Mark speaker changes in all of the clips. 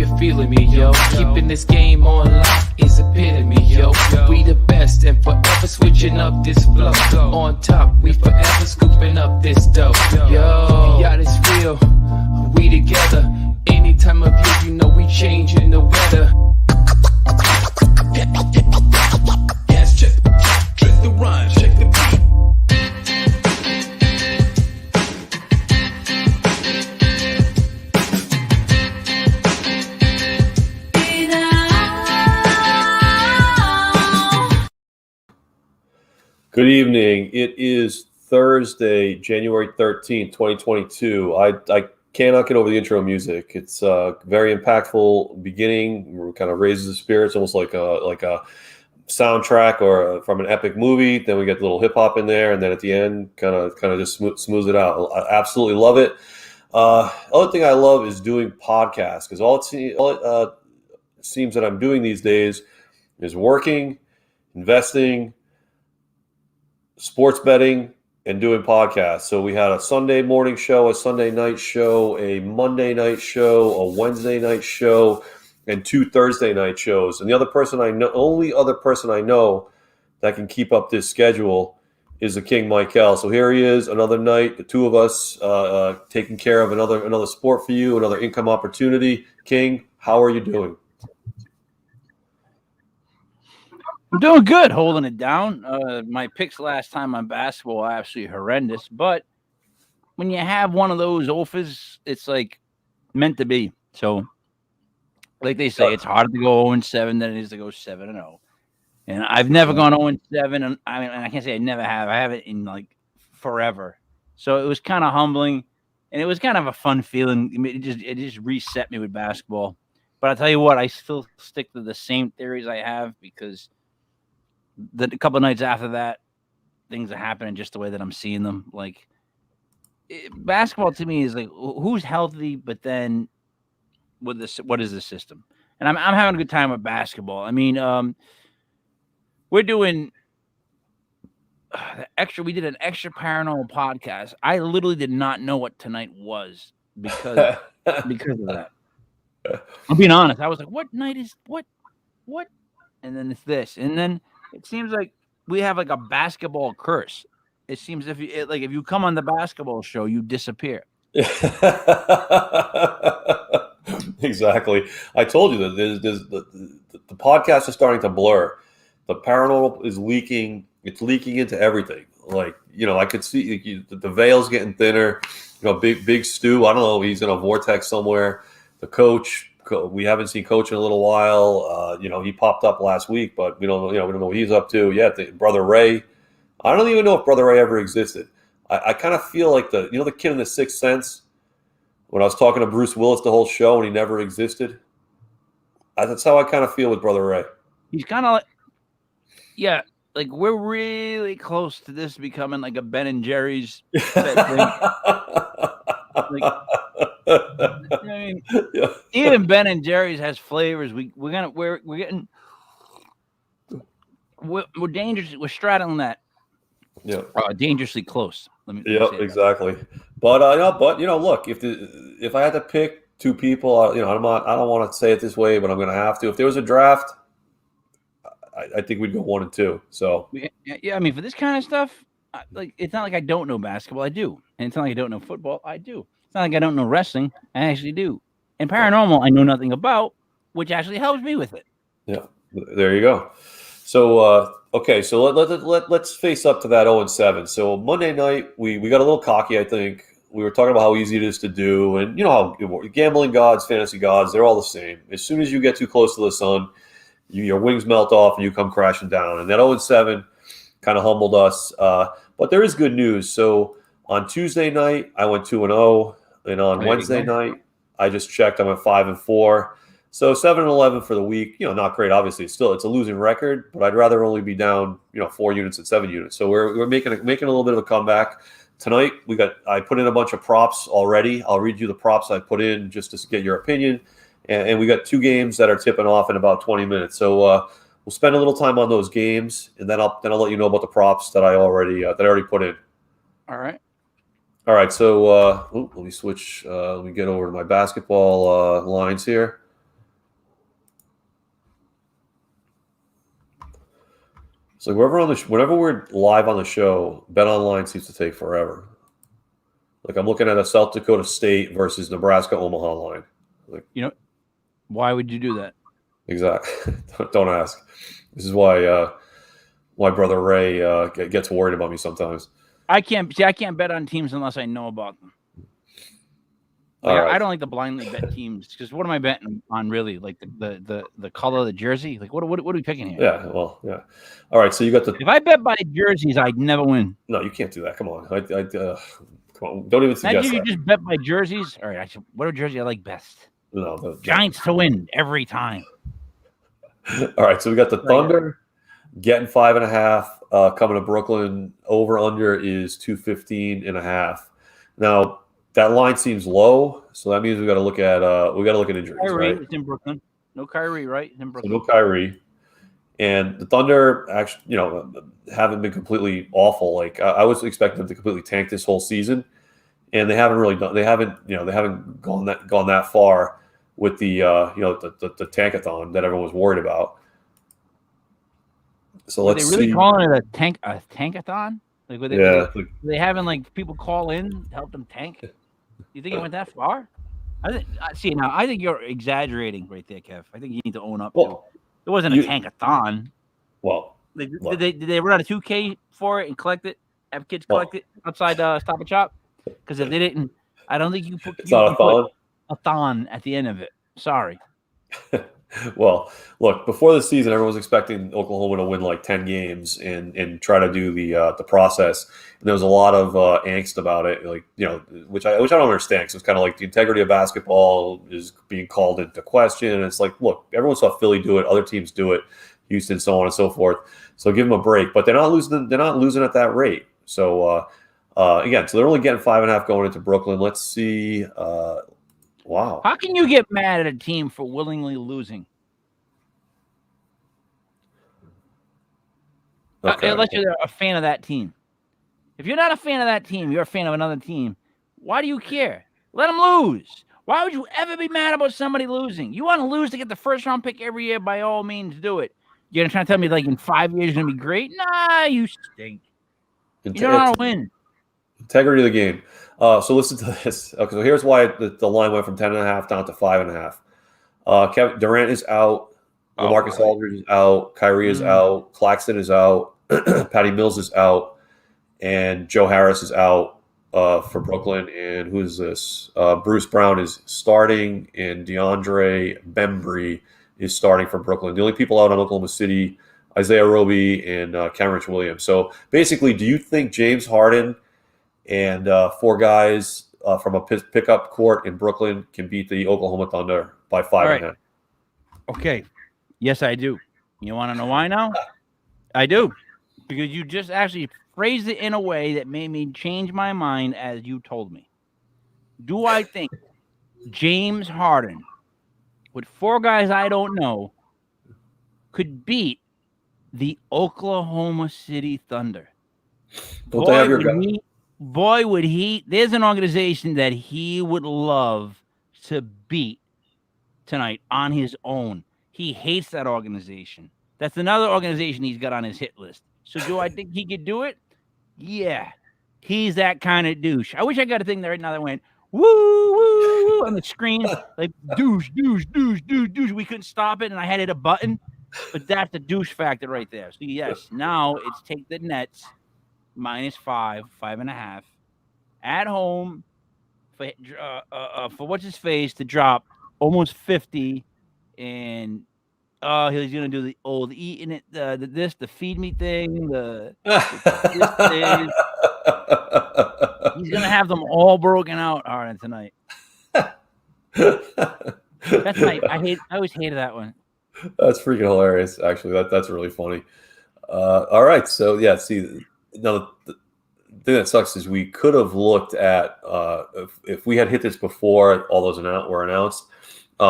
Speaker 1: you're feeling me, yo. Keeping this game on lock is epitome, yo. We the best and forever switching up this flow. On top, we forever scooping up this dough, yo. Yeah, it's real, we together. Any time of year, you know we changing the weather. Yes, check the rhyme, check the beat.
Speaker 2: Good evening. It is Thursday, January 13th, 2022. I cannot get over the intro music. It's a very impactful beginning. It kind of raises the spirits, almost like a soundtrack or from an epic movie. Then we get a little hip hop in there, and then at the end, kind of just smooths it out. I absolutely love it. Other thing I love is doing podcasts, because all it seems that I'm doing these days is working, investing, sports betting, and doing podcasts. So we had a Sunday morning show, a Sunday night show, a Monday night show, a Wednesday night show, and 2 Thursday night shows. And the only other person I know that can keep up this schedule is the King Michael. So here he is, another night, the two of us taking care of another sport for you, another income opportunity. King, how are you doing?
Speaker 3: I'm doing good, holding it down. My picks last time on basketball are absolutely horrendous, but when you have one of those offers, it's like meant to be. So, like they say, it's harder to go 0-7 than it is to go 7-0. And I've never gone 0-7, and I can't say I never have. I haven't in like forever. So it was kind of humbling, and it was kind of a fun feeling. It just reset me with basketball. But I'll tell you what, I still stick to the same theories I have, because a couple of nights after that, things are happening just the way that I'm seeing them. Like, basketball to me is like, who's healthy, but then what is the system? And I'm having a good time with basketball. I mean, we're doing we did an extra paranormal podcast. I literally did not know what tonight was because of that. I'm being honest. I was like, what night is what? And then it's this. And then it seems like we have like a basketball curse. It seems if you come on the basketball show, you disappear.
Speaker 2: Exactly. I told you that the podcast is starting to blur. The paranormal is leaking. It's leaking into everything. Like, I could see the veil's getting thinner. Big Stu. I don't know. He's in a vortex somewhere. The coach. We haven't seen Coach in a little while. He popped up last week, but we don't know what he's up to yet. Brother Ray, I don't even know if Brother Ray ever existed. I kind of feel like the kid in The Sixth Sense, when I was talking to Bruce Willis the whole show and he never existed. That's how I kind of feel with Brother Ray.
Speaker 3: He's kind of like we're really close to this becoming like a Ben and Jerry's type thing. I mean, even Ben and Jerry's has flavors. We're dangerous. We're straddling that.
Speaker 2: Yeah,
Speaker 3: dangerously close.
Speaker 2: Exactly. But look, if I had to pick two people, I don't want to say it this way, but I'm going to have to. If there was a draft, I think we'd go 1 and 2. So
Speaker 3: yeah, I mean, for this kind of stuff, it's not like I don't know basketball. I do, and it's not like I don't know football. I do. It's not like I don't know wrestling. I actually do. And paranormal, I know nothing about, which actually helps me with it.
Speaker 2: Yeah, there you go. So, okay, so let's face up to that 0-7. So Monday night, we got a little cocky, I think. We were talking about how easy it is to do. And how gambling gods, fantasy gods, they're all the same. As soon as you get too close to the sun, your wings melt off and you come crashing down. And that 0-7 kind of humbled us. But there is good news. So on Tuesday night, I went 2-0. And on Wednesday night, I just checked. I'm at 5-4. So 7-11 for the week. Not great. Obviously, it's a losing record, but I'd rather only be down 4 units than 7 units. So we're making a little bit of a comeback tonight. I put in a bunch of props already. I'll read you the props I put in just to get your opinion. And we got 2 games that are tipping off in about 20 minutes. So we'll spend a little time on those games, and then I'll let you know about the props that I already put in.
Speaker 3: All right.
Speaker 2: All right, so let me switch. Let me get over to my basketball lines here. So whenever we're live on the show, Bet Online seems to take forever. Like I'm looking at a South Dakota State versus Nebraska Omaha line. Like,
Speaker 3: why would you do that?
Speaker 2: Exactly. Don't ask. This is why brother Ray gets worried about me sometimes.
Speaker 3: I can't bet on teams unless I know about them. I don't like to blindly bet teams because what am I betting on really? Like the color of the jersey? Like what are we picking here?
Speaker 2: Yeah, well, yeah. All right, so you got the.
Speaker 3: If I bet by jerseys, I'd never win.
Speaker 2: No, you can't do that. Come on, come on. Don't even suggest
Speaker 3: Imagine you
Speaker 2: that.
Speaker 3: just bet by jerseys. All right, what jersey I like best?
Speaker 2: No,
Speaker 3: Giants to win every time.
Speaker 2: All right, so we got the Thunder getting 5.5 coming to Brooklyn. Over under is 215.5. Now that line seems low, so that means we got to look at injuries.
Speaker 3: Kyrie
Speaker 2: right?
Speaker 3: is in Brooklyn. No Kyrie, right? In Brooklyn.
Speaker 2: So no Kyrie, and the Thunder actually, haven't been completely awful. Like I was expecting them to completely tank this whole season, and they haven't really done. They haven't gone that far with the the tankathon that everyone was worried about. So let's see.
Speaker 3: Are they really calling it a tankathon? Like, were they having like people call in to help them tank? You think it went that far? I think you're exaggerating right there, Kev. I think you need to own up to it wasn't a tankathon.
Speaker 2: Well,
Speaker 3: did they run out of 2K for it and collect it? Have kids collect it outside Stop and Shop? Because if they didn't, I don't think you put a thon at the end of it. Sorry.
Speaker 2: Well, look, before the season, everyone was expecting Oklahoma to win like 10 games and try to do the process. And there was a lot of angst about it, like which I don't understand. Because it's kind of like the integrity of basketball is being called into question. And it's like, look, everyone saw Philly do it, other teams do it, Houston, so on and so forth. So give them a break. But they're not losing. They're not losing at that rate. So again, so they're only getting 5.5 going into Brooklyn. Let's see. Wow.
Speaker 3: How can you get mad at a team for willingly losing?
Speaker 2: Okay.
Speaker 3: Unless you're a fan of that team. If you're not a fan of that team, you're a fan of another team. Why do you care? Let them lose. Why would you ever be mad about somebody losing? You want to lose to get the first round pick every year, by all means, do it. You're going to try to tell me like in 5 years you're going to be great? Nah, you stink. You don't know how to win.
Speaker 2: Integrity of the game. So listen to this. Okay, so here's why the line went from 10.5 down to 5.5. Kevin Durant is out. LaMarcus Aldridge is out. Kyrie is out. Claxton is out. Patty Mills is out. And Joe Harris is out for Brooklyn. And who is this? Bruce Brown is starting, and DeAndre Bembry is starting for Brooklyn. The only people out on Oklahoma City, Isaiah Roby and Cameron Williams. So basically, do you think James Harden and 4 guys from a pickup court in Brooklyn can beat the Oklahoma Thunder by 5.5?
Speaker 3: Okay. Yes, I do. You want to know why now? I do. Because you just actually phrased it in a way that made me change my mind as you told me. Do I think James Harden, with 4 guys I don't know, could beat the Oklahoma City Thunder? Boy, would he. There's an organization that he would love to beat tonight on his own. He hates that organization. That's another organization he's got on his hit list. So do I think he could do it? Yeah. He's that kind of douche. I wish I got a thing there right now that went, woo, woo, woo, on the screen. Like, douche, douche, douche, douche, douche. We couldn't stop it, and I had to hit a button. But that's the douche factor right there. So, yes, now it's take the Nets -5.5 at home for what's his face to drop almost 50, and he's gonna do the old eating it, the feed me thing, this thing. He's gonna have them all broken out hard tonight. That's I always hated that one.
Speaker 2: That's freaking hilarious. Actually, that's really funny. All right, so yeah, see. Now, the thing that sucks is we could have looked at if we had hit this before all those were announced,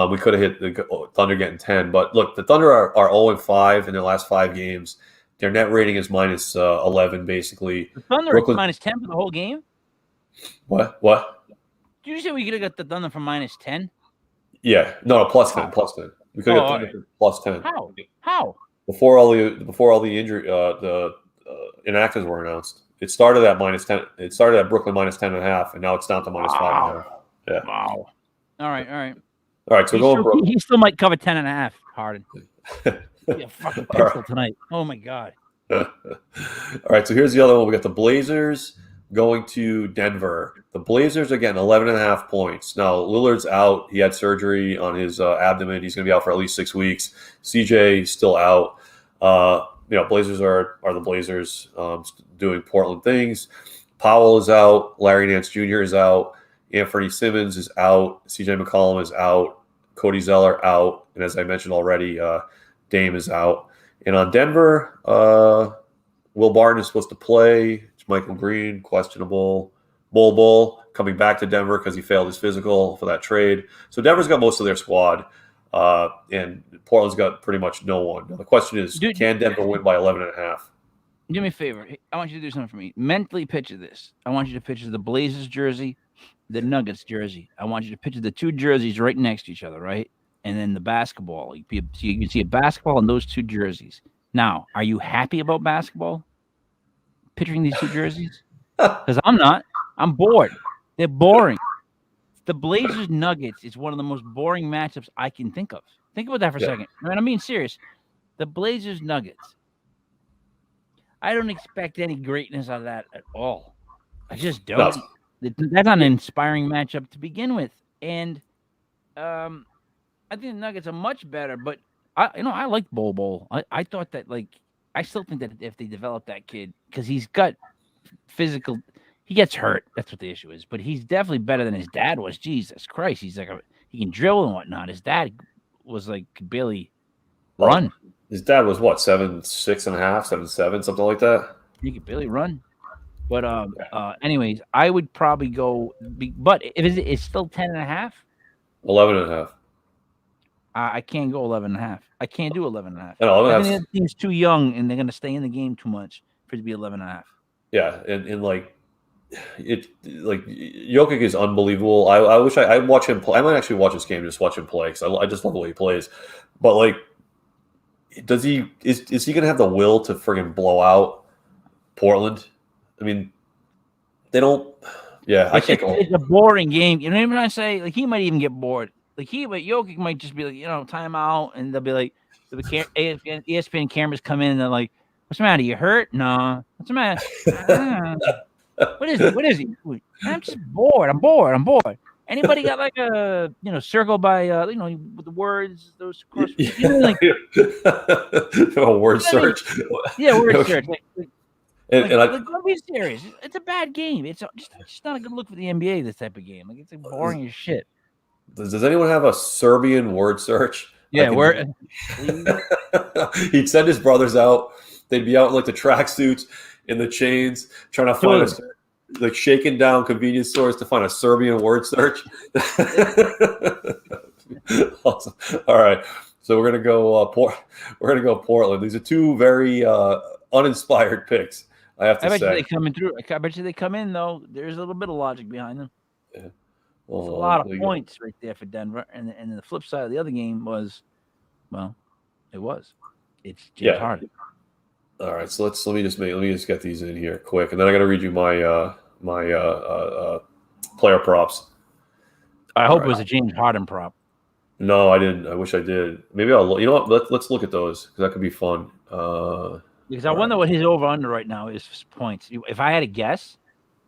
Speaker 2: we could have hit the Thunder getting 10. But look, the Thunder are 0-5 in their last 5 games. Their net rating is -11, basically.
Speaker 3: The Thunder is -10 for the whole game?
Speaker 2: What?
Speaker 3: Did you say we could have got the Thunder for -10?
Speaker 2: Yeah. No, +10. We could have got Thunder for +10.
Speaker 3: How?
Speaker 2: before all the injury the inactives were announced. It started at -10. It started at Brooklyn -10.5, and now it's down to -5.5. Yeah.
Speaker 3: Wow. All right.
Speaker 2: All right. So going Brooklyn.
Speaker 3: He still might cover 10.5. Harden. Yeah, fucking
Speaker 2: All
Speaker 3: pistol tonight. Oh my god.
Speaker 2: All right. So here's the other one. We got the Blazers going to Denver. The Blazers are getting 11.5 points. Now Lillard's out. He had surgery on his abdomen. He's going to be out for at least 6 weeks. CJ still out. Blazers are the Blazers, doing Portland things. Powell is out. Larry Nance Jr. is out. Anthony Simmons is out. CJ McCollum is out. Cody Zeller out. And as I mentioned already, Dame is out. And on Denver, Will Barton is supposed to play. Michael Green, questionable. Bol coming back to Denver because he failed his physical for that trade. So Denver's got most of their squad. And Portland's got pretty much no one. Now the question is, can Denver win by 11.5?
Speaker 3: Do me a favor. I want you to do something for me. Mentally picture this. I want you to picture the Blazers jersey, the Nuggets jersey. I want you to picture the two jerseys right next to each other, right? And then the basketball. You can see a basketball and those two jerseys. Now, are you happy about basketball? Picturing these two jerseys? Because I'm not. I'm bored. They're boring. The Blazers Nuggets is one of the most boring matchups I can think of. Think about that for a second. I mean, I'm being serious. The Blazers Nuggets. I don't expect any greatness out of that at all. I just don't. No. That's not an inspiring matchup to begin with. And I think the Nuggets are much better, but I like Bol. I thought that, I still think that if they develop that kid, because he's got physical, he gets hurt. That's what the issue is. But he's definitely better than his dad was. Jesus Christ. He's he can drill and whatnot. His dad was could barely run.
Speaker 2: His dad was what, 7'6.5", 7'7", something like that?
Speaker 3: He could barely run. But anyways, I would probably go, but if it's still 10.5?
Speaker 2: 11.5.
Speaker 3: I can't go 11.5. I can't do 11.5.
Speaker 2: No,
Speaker 3: I think the team's too young and they're going to stay in the game too much for it to be 11.5.
Speaker 2: Yeah, and Jokic is unbelievable. I wish I watch him play. I might actually watch this game, just watch him play, because I just love the way he plays. But is he going to have the will to friggin' blow out Portland? I mean, they don't. Yeah, I can't go.
Speaker 3: It's a boring game. You know what I say? He might even get bored. But Jokic might just be timeout, and they'll be ESPN cameras come in and they're like, "What's the matter? You hurt? No. What's the matter? What is it? What is he? I'm just bored. I'm bored. Anybody got a circle by with the words, those cross
Speaker 2: word search.
Speaker 3: Yeah, word search.
Speaker 2: Don't
Speaker 3: be serious. It's a bad game. It's just not a good look for the NBA. This type of game, it's boring as shit.
Speaker 2: Does anyone have a Serbian word search?
Speaker 3: Yeah,
Speaker 2: he'd send his brothers out. They'd be out in the tracksuits, in the chains, trying to find shaking down convenience stores to find a Serbian word search. Awesome. All right, so we're gonna go. We're gonna go Portland. These are two very uninspired picks. I have to say.
Speaker 3: I bet you they coming through. I bet you they come in though. There's a little bit of logic behind them.
Speaker 2: Yeah.
Speaker 3: Well, it's a lot of points right there for Denver, and the flip side of the other game was, it's James Harden.
Speaker 2: All right, so let me just get these in here quick, and then I got to read you my player props.
Speaker 3: I hope it was a James Harden prop.
Speaker 2: No, I didn't. I wish I did. Maybe I'll. You know what? Let's look at those, because that could be fun.
Speaker 3: Because I wonder what his over under right now is for points. If I had to guess,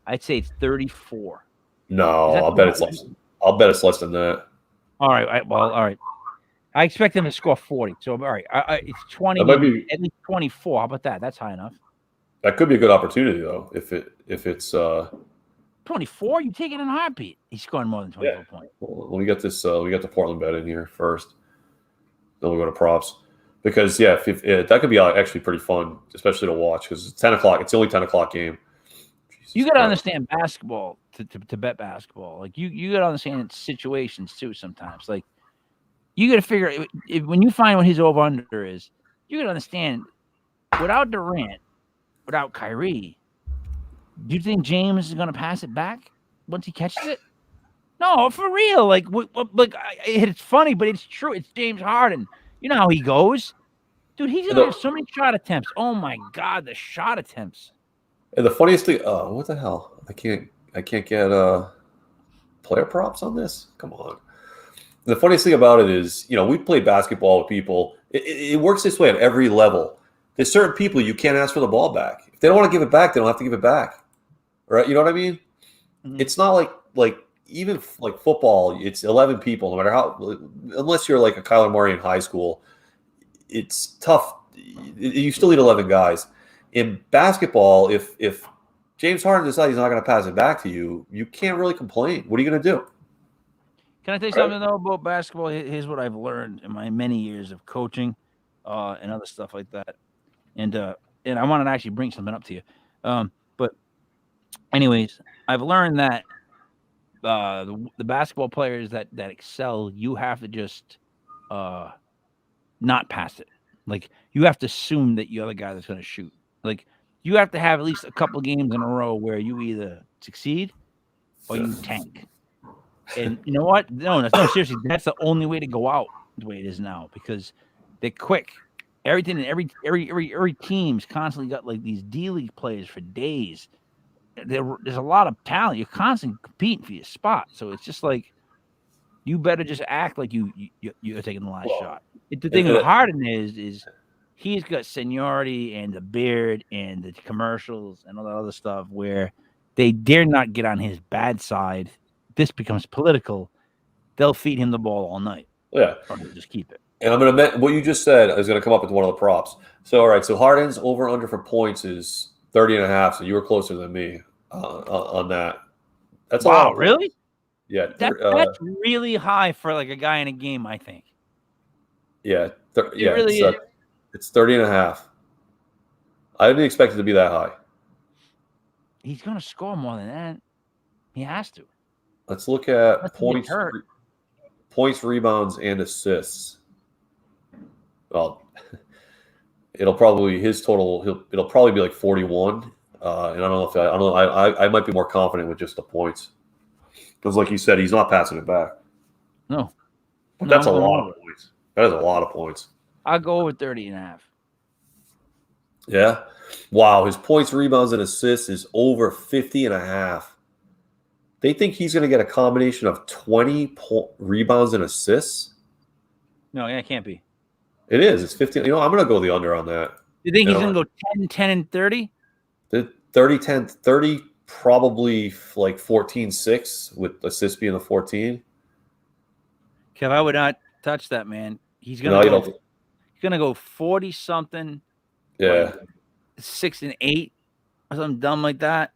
Speaker 3: I'd say it's 34.
Speaker 2: No, I'll bet it's less. I'll bet it's less than that.
Speaker 3: All right. All right. I expect him to score 40. So, all right. It's 20.
Speaker 2: That might be,
Speaker 3: at least 24. How about that? That's high enough.
Speaker 2: That could be a good opportunity, though. If it's
Speaker 3: 24, you take it in a heartbeat. He's scoring more than 24 points.
Speaker 2: Well, we got this. We got the Portland bet in here first. Then we go to props, because if that could be actually pretty fun, especially to watch, because it's 10 o'clock. It's the only 10 o'clock game.
Speaker 3: You got to understand basketball to bet basketball. You got to understand situations too. Sometimes, you got to figure when you find what his over under is, you got to understand. Without Durant, without Kyrie, do you think James is going to pass it back once he catches it? No, for real. It's funny, but it's true. It's James Harden. You know how he goes. Dude, he's gonna have so many shot attempts. Oh my God, the shot attempts.
Speaker 2: And the funniest thing, oh, what the hell? I can't get player props on this. Come on. The funniest thing about it is, we play basketball with people. It works this way at every level. There's certain people you can't ask for the ball back. If they don't want to give it back, they don't have to give it back. Right? You know what I mean? Mm-hmm. It's not like even like football, it's 11 people, no matter how, unless you're like a Kyler Murray in high school, it's tough. You still need 11 guys. In basketball, if James Harden decides he's not going to pass it back to you, you can't really complain. What are you going to do?
Speaker 3: Can I tell you something though about basketball? Here's what I've learned in my many years of coaching and other stuff like that. And I wanted to actually bring something up to you. But anyways, I've learned that the basketball players that excel, you have to just not pass it. Like, you have to assume that you're the guy that's going to shoot. Like, you have to have at least a couple games in a row where you either succeed or you tank. And you know what? No, seriously, that's the only way to go out the way it is now, because they're quick. Everything and every team's constantly got like these D-League players for days. There's a lot of talent. You're constantly competing for your spot. So it's just like, you better just act like you're taking the last shot. The thing with Harden is he's got seniority and the beard and the commercials and all that other stuff where they dare not get on his bad side. This becomes political. They'll feed him the ball all night.
Speaker 2: Yeah.
Speaker 3: Or he'll just keep it.
Speaker 2: And I'm going to what you just said is going to come up with one of the props. So, all right. So Harden's over under for points is 30.5. So you were closer than me on that. That's
Speaker 3: wow. Really?
Speaker 2: Yeah.
Speaker 3: That's really high for like a guy in a game, I think.
Speaker 2: Yeah.
Speaker 3: It really is.
Speaker 2: It's 30.5. I didn't expect it to be that high.
Speaker 3: He's going to score more than that. He has to.
Speaker 2: Let's look at points, rebounds, and assists. Well, it'll probably be like 41. And I don't know I might be more confident with just the points, because like you said, he's not passing it back.
Speaker 3: No,
Speaker 2: but that's a lot of points. That is a lot of points.
Speaker 3: I'll go with 30.5.
Speaker 2: Yeah. Wow. His points, rebounds, and assists is over 50.5. They think he's going to get a combination of 20 rebounds and assists?
Speaker 3: No, yeah, it can't be.
Speaker 2: It is. It's 50. I'm going to go the under on that.
Speaker 3: You think he's going to go 10, 10, and 30?
Speaker 2: 30, 10, 30, probably like 14, 6 with assists being the 14.
Speaker 3: Kev, I would not touch that, man. He's going to go 40-something.
Speaker 2: Yeah.
Speaker 3: Like 6 and 8 or something dumb like that.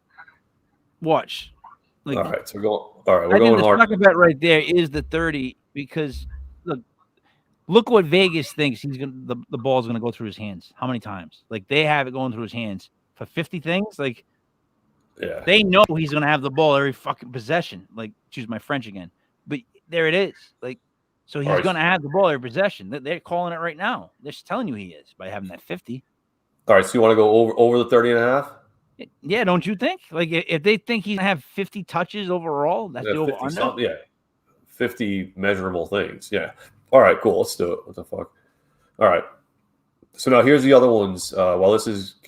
Speaker 3: Watch. Like,
Speaker 2: all right, so we're going hard.
Speaker 3: The bet right there is the 30, because look what Vegas thinks the ball's gonna go through his hands. How many times? Like, they have it going through his hands for 50 things. Like,
Speaker 2: yeah,
Speaker 3: they know he's gonna have the ball every fucking possession. Like, choose my French again, but there it is. Like, so he's gonna have the ball every possession. They're calling it right now. They're just telling you he is by having that 50.
Speaker 2: All right, so you want to go over the 30.5?
Speaker 3: Yeah, don't you think? Like, if they think he's gonna have 50 touches overall, that's the over under.
Speaker 2: Yeah, 50 measurable things. Yeah. All right, cool. Let's do it. What the fuck? All right. So now here's the other ones. Well, this is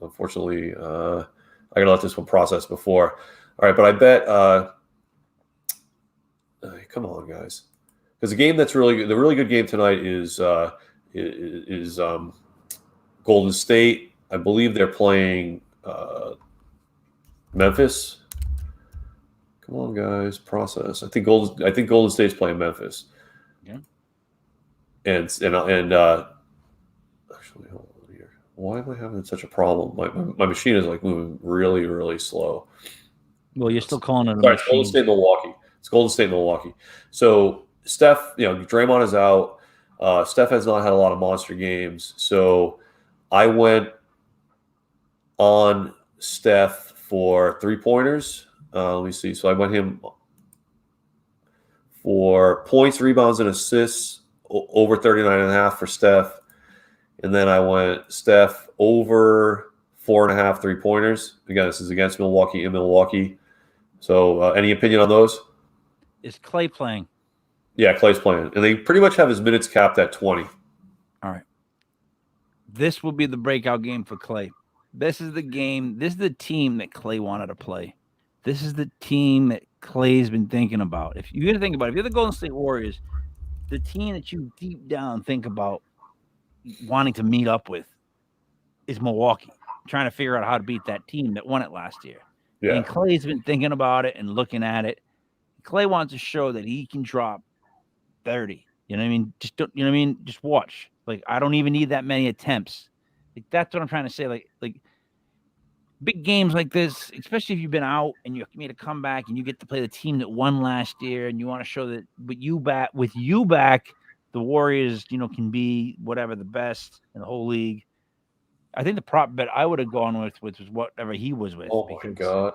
Speaker 2: unfortunately I gotta let this one process before. All right, but I bet. Come on, guys, because the game that's the really good game tonight is Golden State. I believe they're playing. Memphis. Come on, guys, process. I think Golden State's playing Memphis.
Speaker 3: Yeah.
Speaker 2: And actually, hold on here. Why am I having such a problem? My machine is like moving really, really slow.
Speaker 3: Well, you're still calling it a
Speaker 2: machine.
Speaker 3: It's
Speaker 2: Golden State, Milwaukee. It's Golden State, Milwaukee. So Steph, Draymond is out. Steph has not had a lot of monster games. So I went on Steph for 3-pointers. Let me see. So I went him for points, rebounds, and assists over 39.5 for Steph. And then I went Steph over 4.5 3-pointers. Again, this is against Milwaukee in Milwaukee. So any opinion on those?
Speaker 3: Is Klay playing?
Speaker 2: Yeah, Klay's playing. And they pretty much have his minutes capped at 20.
Speaker 3: All right. this will be the breakout game for Klay. This is the game. This is the team that Klay wanted to play. This is the team that Klay's been thinking about. If you're going to think about it, if you're the Golden State Warriors, the team that you deep down think about wanting to meet up with is Milwaukee, trying to figure out how to beat that team that won it last year.
Speaker 2: Yeah.
Speaker 3: And Klay's been thinking about it and looking at it. Klay wants to show that he can drop 30. You know what I mean? Just don't, you know what I mean? Just watch. Like, I don't even need that many attempts. Like, that's what I'm trying to say. Like big games like this, especially if you've been out and you made a comeback and you get to play the team that won last year, and you want to show that with you back, the Warriors, can be whatever the best in the whole league. I think the prop bet I would have gone with was whatever he was with.
Speaker 2: Oh my God!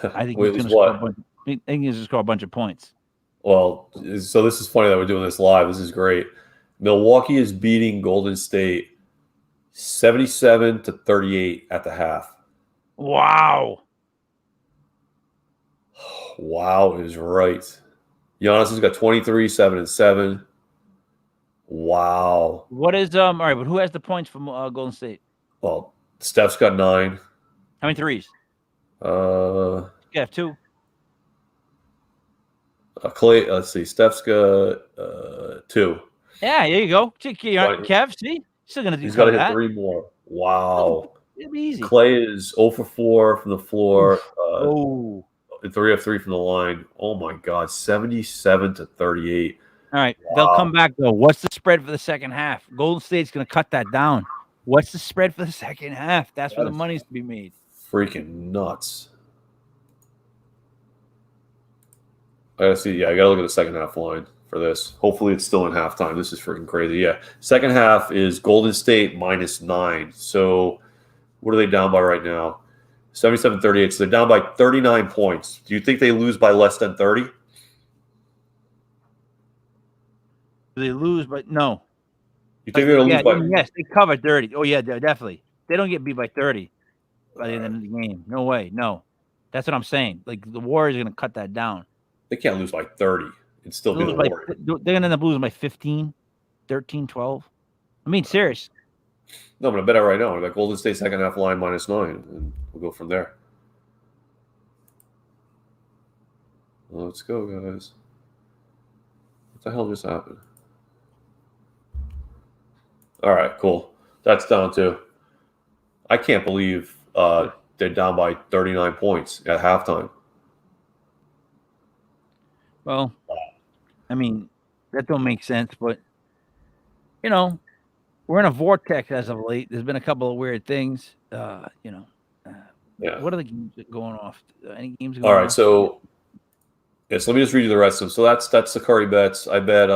Speaker 3: I think
Speaker 2: Wait,
Speaker 3: he's going to score a bunch of points.
Speaker 2: Well, so this is funny that we're doing this live. This is great. Milwaukee is beating Golden State 77-38 at the half.
Speaker 3: Wow.
Speaker 2: Wow is right. Giannis has got 23, 7, and 7. Wow.
Speaker 3: What is all right? But who has the points from Golden State?
Speaker 2: Well, Steph's got 9.
Speaker 3: How many threes? Yeah, 2.
Speaker 2: Klay. Let's see. Steph's got 2.
Speaker 3: Yeah, there you go. Kev, see, still gonna do.
Speaker 2: He's got to hit 3 more. Wow.
Speaker 3: It'll be easy.
Speaker 2: Klay is 0 for 4 from the floor. 3 of 3 from the line. Oh my God, 77-38.
Speaker 3: All right,
Speaker 2: Wow.
Speaker 3: They'll come back though. What's the spread for the second half? Golden State's going to cut that down. What's the spread for the second half? That's where the money's to be made.
Speaker 2: Freaking nuts. I gotta see. Yeah, I gotta look at the second half line for this. Hopefully, it's still in halftime. This is freaking crazy. Yeah, second half is Golden State -9. So, what are they down by right now? 77-38. So they're down by 39 points. Do you think they lose by less than 30?
Speaker 3: They lose, but no.
Speaker 2: You think they're going to lose by?
Speaker 3: Yes, they cover 30. Oh, yeah, definitely. They don't get beat by 30 by the end of the game. No way. No. That's what I'm saying. Like, the Warriors are going to cut that down.
Speaker 2: They can't lose by 30 and still be the Warriors.
Speaker 3: They're going to end up losing by 15, 13, 12. I mean, serious.
Speaker 2: No, I'm going to bet it right now. That Golden State second half line -9, and we'll go from there. Well, let's go, guys. What the hell just happened? All right, cool. That's down too. I can't believe they're down by 39 points at halftime.
Speaker 3: Well, I mean, that don't make sense, but, we're in a vortex as of late. There's been a couple of weird things,
Speaker 2: Yeah.
Speaker 3: What are the games going off? Any games going
Speaker 2: All right,
Speaker 3: off?
Speaker 2: so let me just read you the rest of them. So that's the Curry bets. I bet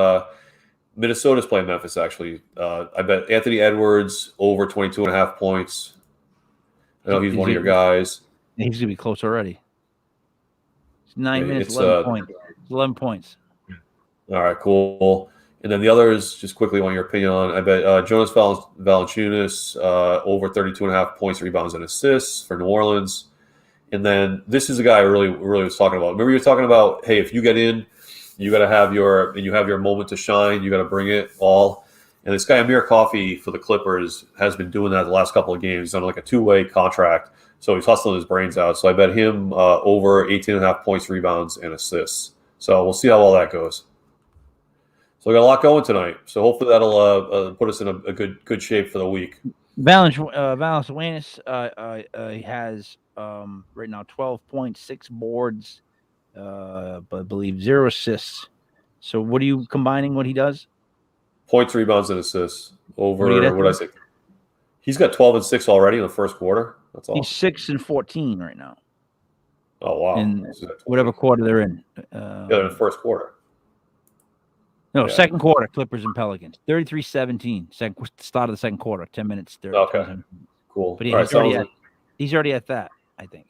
Speaker 2: Minnesota's playing Memphis, actually. I bet Anthony Edwards over 22.5 points. I know he's one of your guys.
Speaker 3: He's going to be close already. It's 9 minutes,
Speaker 2: It's,
Speaker 3: 11 points. 11 points.
Speaker 2: All right, cool. And then the others, just quickly, want your opinion on. I bet Jonas Valanciunas over 32.5 points, rebounds, and assists for New Orleans. And then this is a guy I really was talking about. Remember you were talking about, hey, if you get in, you got to have your moment to shine. You got to bring it all. And this guy Amir Coffey for the Clippers has been doing that the last couple of games. He's on like a 2-way contract, so he's hustling his brains out. So I bet him over 18.5 points, rebounds, and assists. So we'll see how all that goes. So we got a lot going tonight. So hopefully that'll put us in a good shape for the week.
Speaker 3: Valanciunas has right now 12.6 boards, but I believe 0 assists. So what are you combining? What he does?
Speaker 2: Points, rebounds, and assists over. What did I say? He's got 12 and 6 already in the first quarter. That's all.
Speaker 3: He's 6 and 14 right now.
Speaker 2: Oh wow!
Speaker 3: In whatever quarter they're in.
Speaker 2: They're in the first quarter.
Speaker 3: No, second quarter. Clippers and Pelicans. 33-17. Start of the second quarter. 10 minutes. 30.
Speaker 2: Okay. Cool.
Speaker 3: But he's already at that, I think.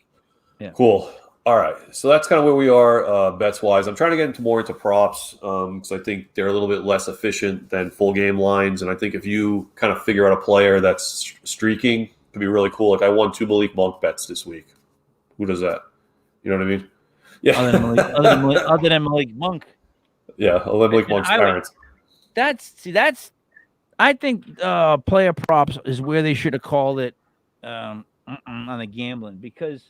Speaker 3: Yeah.
Speaker 2: Cool. All right. So that's kind of where we are bets wise. I'm trying to get more into props because I think they're a little bit less efficient than full game lines. And I think if you kind of figure out a player that's streaking, it could be really cool. Like I won 2 Malik Monk bets this week. Who does that? You know what I mean? Yeah.
Speaker 3: Other than Malik Monk.
Speaker 2: Yeah. Malik Monk's parents.
Speaker 3: That's I think player props is where they should have called it on the gambling, because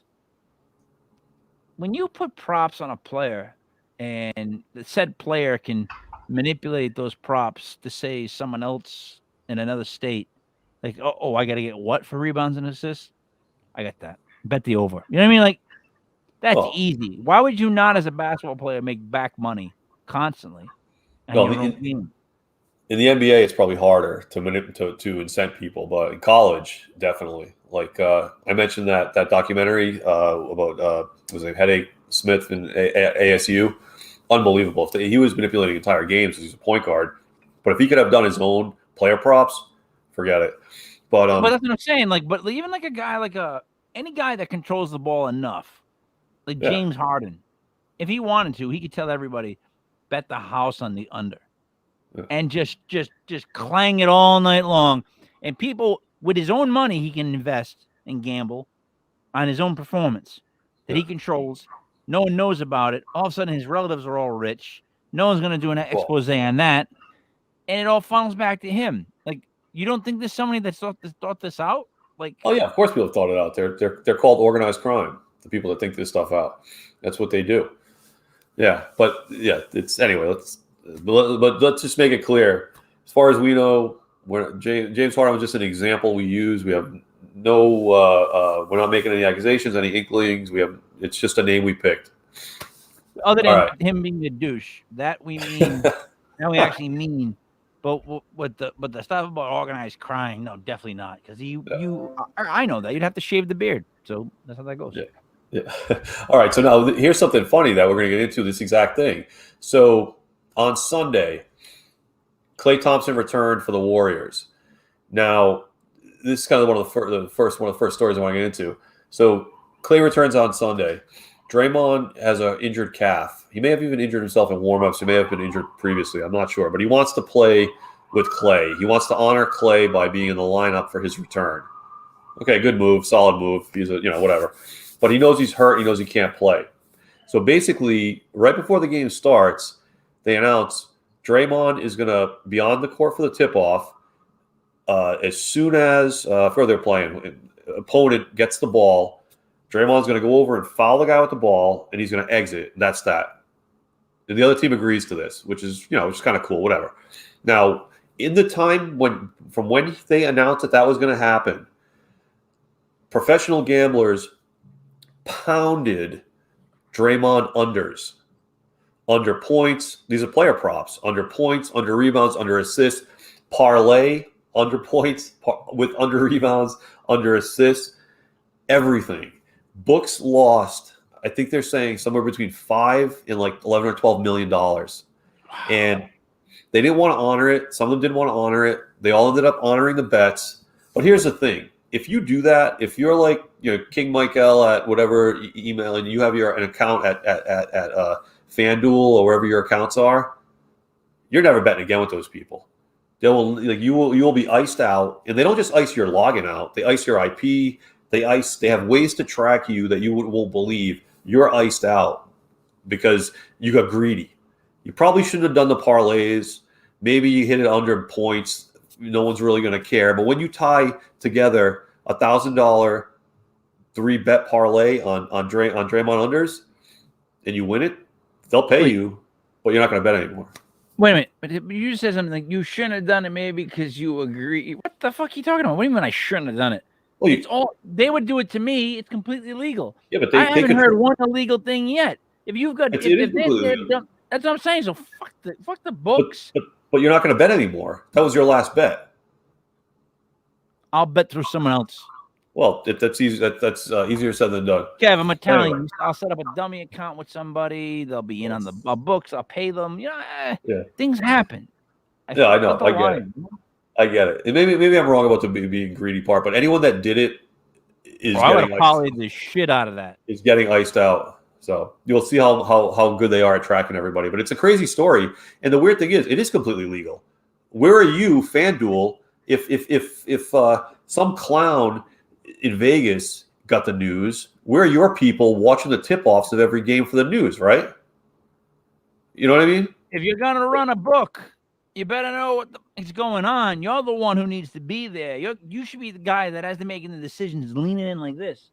Speaker 3: when you put props on a player and the said player can manipulate those props to say someone else in another state, like, oh, I got to get what for rebounds and assists? I got that. Bet the over. You know what I mean? Like, that's
Speaker 2: Well,
Speaker 3: easy. Why would you not, as a basketball player, make back money constantly on
Speaker 2: well,
Speaker 3: your own team?
Speaker 2: in the NBA, it's probably harder to incent people, but in college, definitely. Like I mentioned that documentary about was it Headache Smith and ASU, unbelievable. He was manipulating entire games. He's a point guard, but if he could have done his own player props, forget it. But
Speaker 3: That's what I'm saying. Like, but even like a guy like any guy that controls the ball enough, like
Speaker 2: yeah,
Speaker 3: James Harden, if he wanted to, he could tell everybody, bet the house on the under.
Speaker 2: Yeah.
Speaker 3: And just clang it all night long. And people, with his own money, he can invest and gamble on his own performance that he controls. No one knows about it. All of a sudden, his relatives are all rich. No one's going to do an expose on that. And it all funnels back to him. Like, you don't think there's somebody that's thought this out? Like,
Speaker 2: oh yeah, of course people have thought it out. They're called organized crime. The people that think this stuff out. That's what they do. Yeah, but yeah, it's anyway. But let's just make it clear. As far as we know, James Harden was just an example we use. We have no, we're not making any accusations, any inklings. It's just a name we picked.
Speaker 3: Other than him being a douche, that we mean, that we actually mean. But the stuff about organized crime, no, definitely not. Because I know that you'd have to shave the beard. So that's how that goes.
Speaker 2: Yeah. All right. So now here's something funny that we're going to get into this exact thing. So on Sunday, Klay Thompson returned for the Warriors. Now, this is kind of one of the first stories I want to get into. So Klay returns on Sunday. Draymond has an injured calf. He may have even injured himself in warmups. He may have been injured previously. I'm not sure. But he wants to play with Klay. He wants to honor Klay by being in the lineup for his return. Okay, good move, solid move. He's whatever. But he knows he's hurt. He knows he can't play. So basically, right before the game starts, they announce Draymond is going to be on the court for the tip-off as soon as for they're playing. Opponent gets the ball. Draymond's going to go over and foul the guy with the ball, and he's going to exit. And that's that. And the other team agrees to this, which is kind of cool, whatever. Now, in the time from when they announced that was going to happen, professional gamblers pounded Draymond unders. Under points, these are player props. Under points, under rebounds, under assists, parlay, under points, with under rebounds, under assists, everything. Books lost, I think they're saying somewhere between $5 and like $11 or $12 million. Wow. And they didn't want to honor it. Some of them didn't want to honor it. They all ended up honoring the bets. But here's the thing. If you do that, if you're like King Michael at whatever email and you have an account at FanDuel or wherever your accounts are, you're never betting again with those people. They will you will be iced out, and they don't just ice your login out. They ice your IP. They have ways to track you that you won't believe. You're iced out because you got greedy. You probably shouldn't have done the parlays. Maybe you hit it under points. No one's really going to care. But when you tie together $1,000 3-bet parlay on Draymond unders, and you win it, they'll pay you, but you're not going to bet anymore.
Speaker 3: Wait a minute, but you just said something like you shouldn't have done it maybe because you agree. What the fuck are you talking about? What do you mean I shouldn't have done it? Well, it's all they would do it to me. It's completely legal.
Speaker 2: Yeah, but
Speaker 3: I haven't heard one illegal thing yet. If you've got, that's what I'm saying. So fuck the books.
Speaker 2: But you're not going to bet anymore. That was your last bet.
Speaker 3: I'll bet through someone else.
Speaker 2: Well, that's easy. That's easier said than done.
Speaker 3: Kev, I'm telling you, I'll set up a dummy account with somebody. They'll be in on the books. I'll pay them. Things happen.
Speaker 2: I know. I get it. And maybe I'm wrong about the being greedy part, but anyone that did it is
Speaker 3: I would have polyed the shit out of that.
Speaker 2: Is getting iced out. So you'll see how good they are at tracking everybody. But it's a crazy story. And the weird thing is, it is completely legal. Where are you, FanDuel, if some clown in Vegas got the news? Where are your people watching the tip-offs of every game for the news, right? You know what I mean?
Speaker 3: If you're going to run a book, You better know what is going on. You're the one who needs to be there. You should be the guy that has to make the decisions, leaning in like this.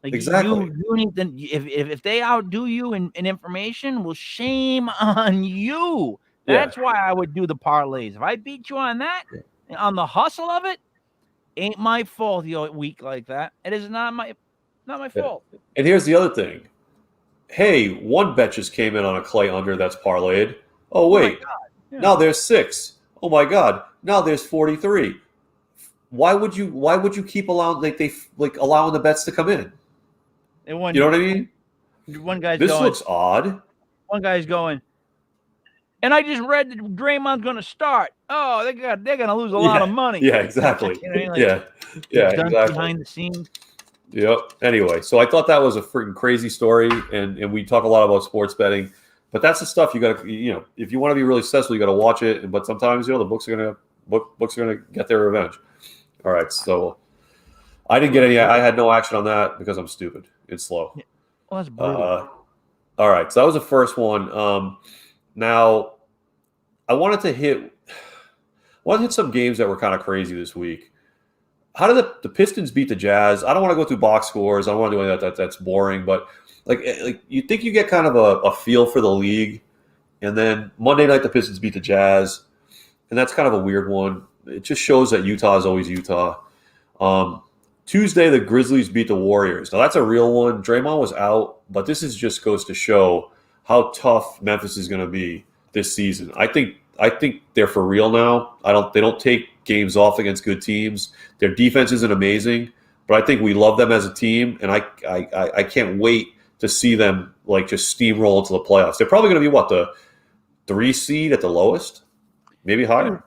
Speaker 3: Like
Speaker 2: Exactly.
Speaker 3: you need to. If they outdo you in information, well, shame on you.
Speaker 2: Yeah.
Speaker 3: That's why I would do the parlays. If I beat you on that, on the hustle of it, ain't my fault. You're weak like that. It is not my fault.
Speaker 2: And here's the other thing. Hey, one bet just came in on a Klay under that's parlayed. Oh wait, now there's 6. Oh my God, now there's 43. Why would you keep allowing allowing the bets to come in? You know what I mean?
Speaker 3: One guy's
Speaker 2: This
Speaker 3: going,
Speaker 2: looks odd.
Speaker 3: One guy's going, and I just read that Draymond's going to start. Oh, they're going to lose a lot of money.
Speaker 2: Yeah, exactly.
Speaker 3: You know what I mean?
Speaker 2: Yeah,
Speaker 3: done
Speaker 2: exactly.
Speaker 3: Behind the scenes.
Speaker 2: Yep. Anyway, so I thought that was a freaking crazy story, and we talk a lot about sports betting, but that's the stuff you got to, if you want to be really successful, you got to watch it. But sometimes, the books are gonna get their revenge. All right, so I didn't get any. I had no action on that because I'm stupid. It's slow.
Speaker 3: Yeah. Well, that's brutal.
Speaker 2: All right, so that was the first one. Now, I wanted to hit some games that were kind of crazy this week. How did the Pistons beat the Jazz? I don't want to go through box scores. I don't want to do any of that. That's boring. But like you think you get kind of a feel for the league, and then Monday night the Pistons beat the Jazz, and that's kind of a weird one. It just shows that Utah is always Utah. Tuesday the Grizzlies beat the Warriors. Now that's a real one. Draymond was out, but this just goes to show how tough Memphis is going to be this season. I think they're for real now. They don't take games off against good teams. Their defense isn't amazing, but I think we love them as a team, and I can't wait to see them just steamroll into the playoffs. They're probably going to be the 3 seed at the lowest, maybe higher.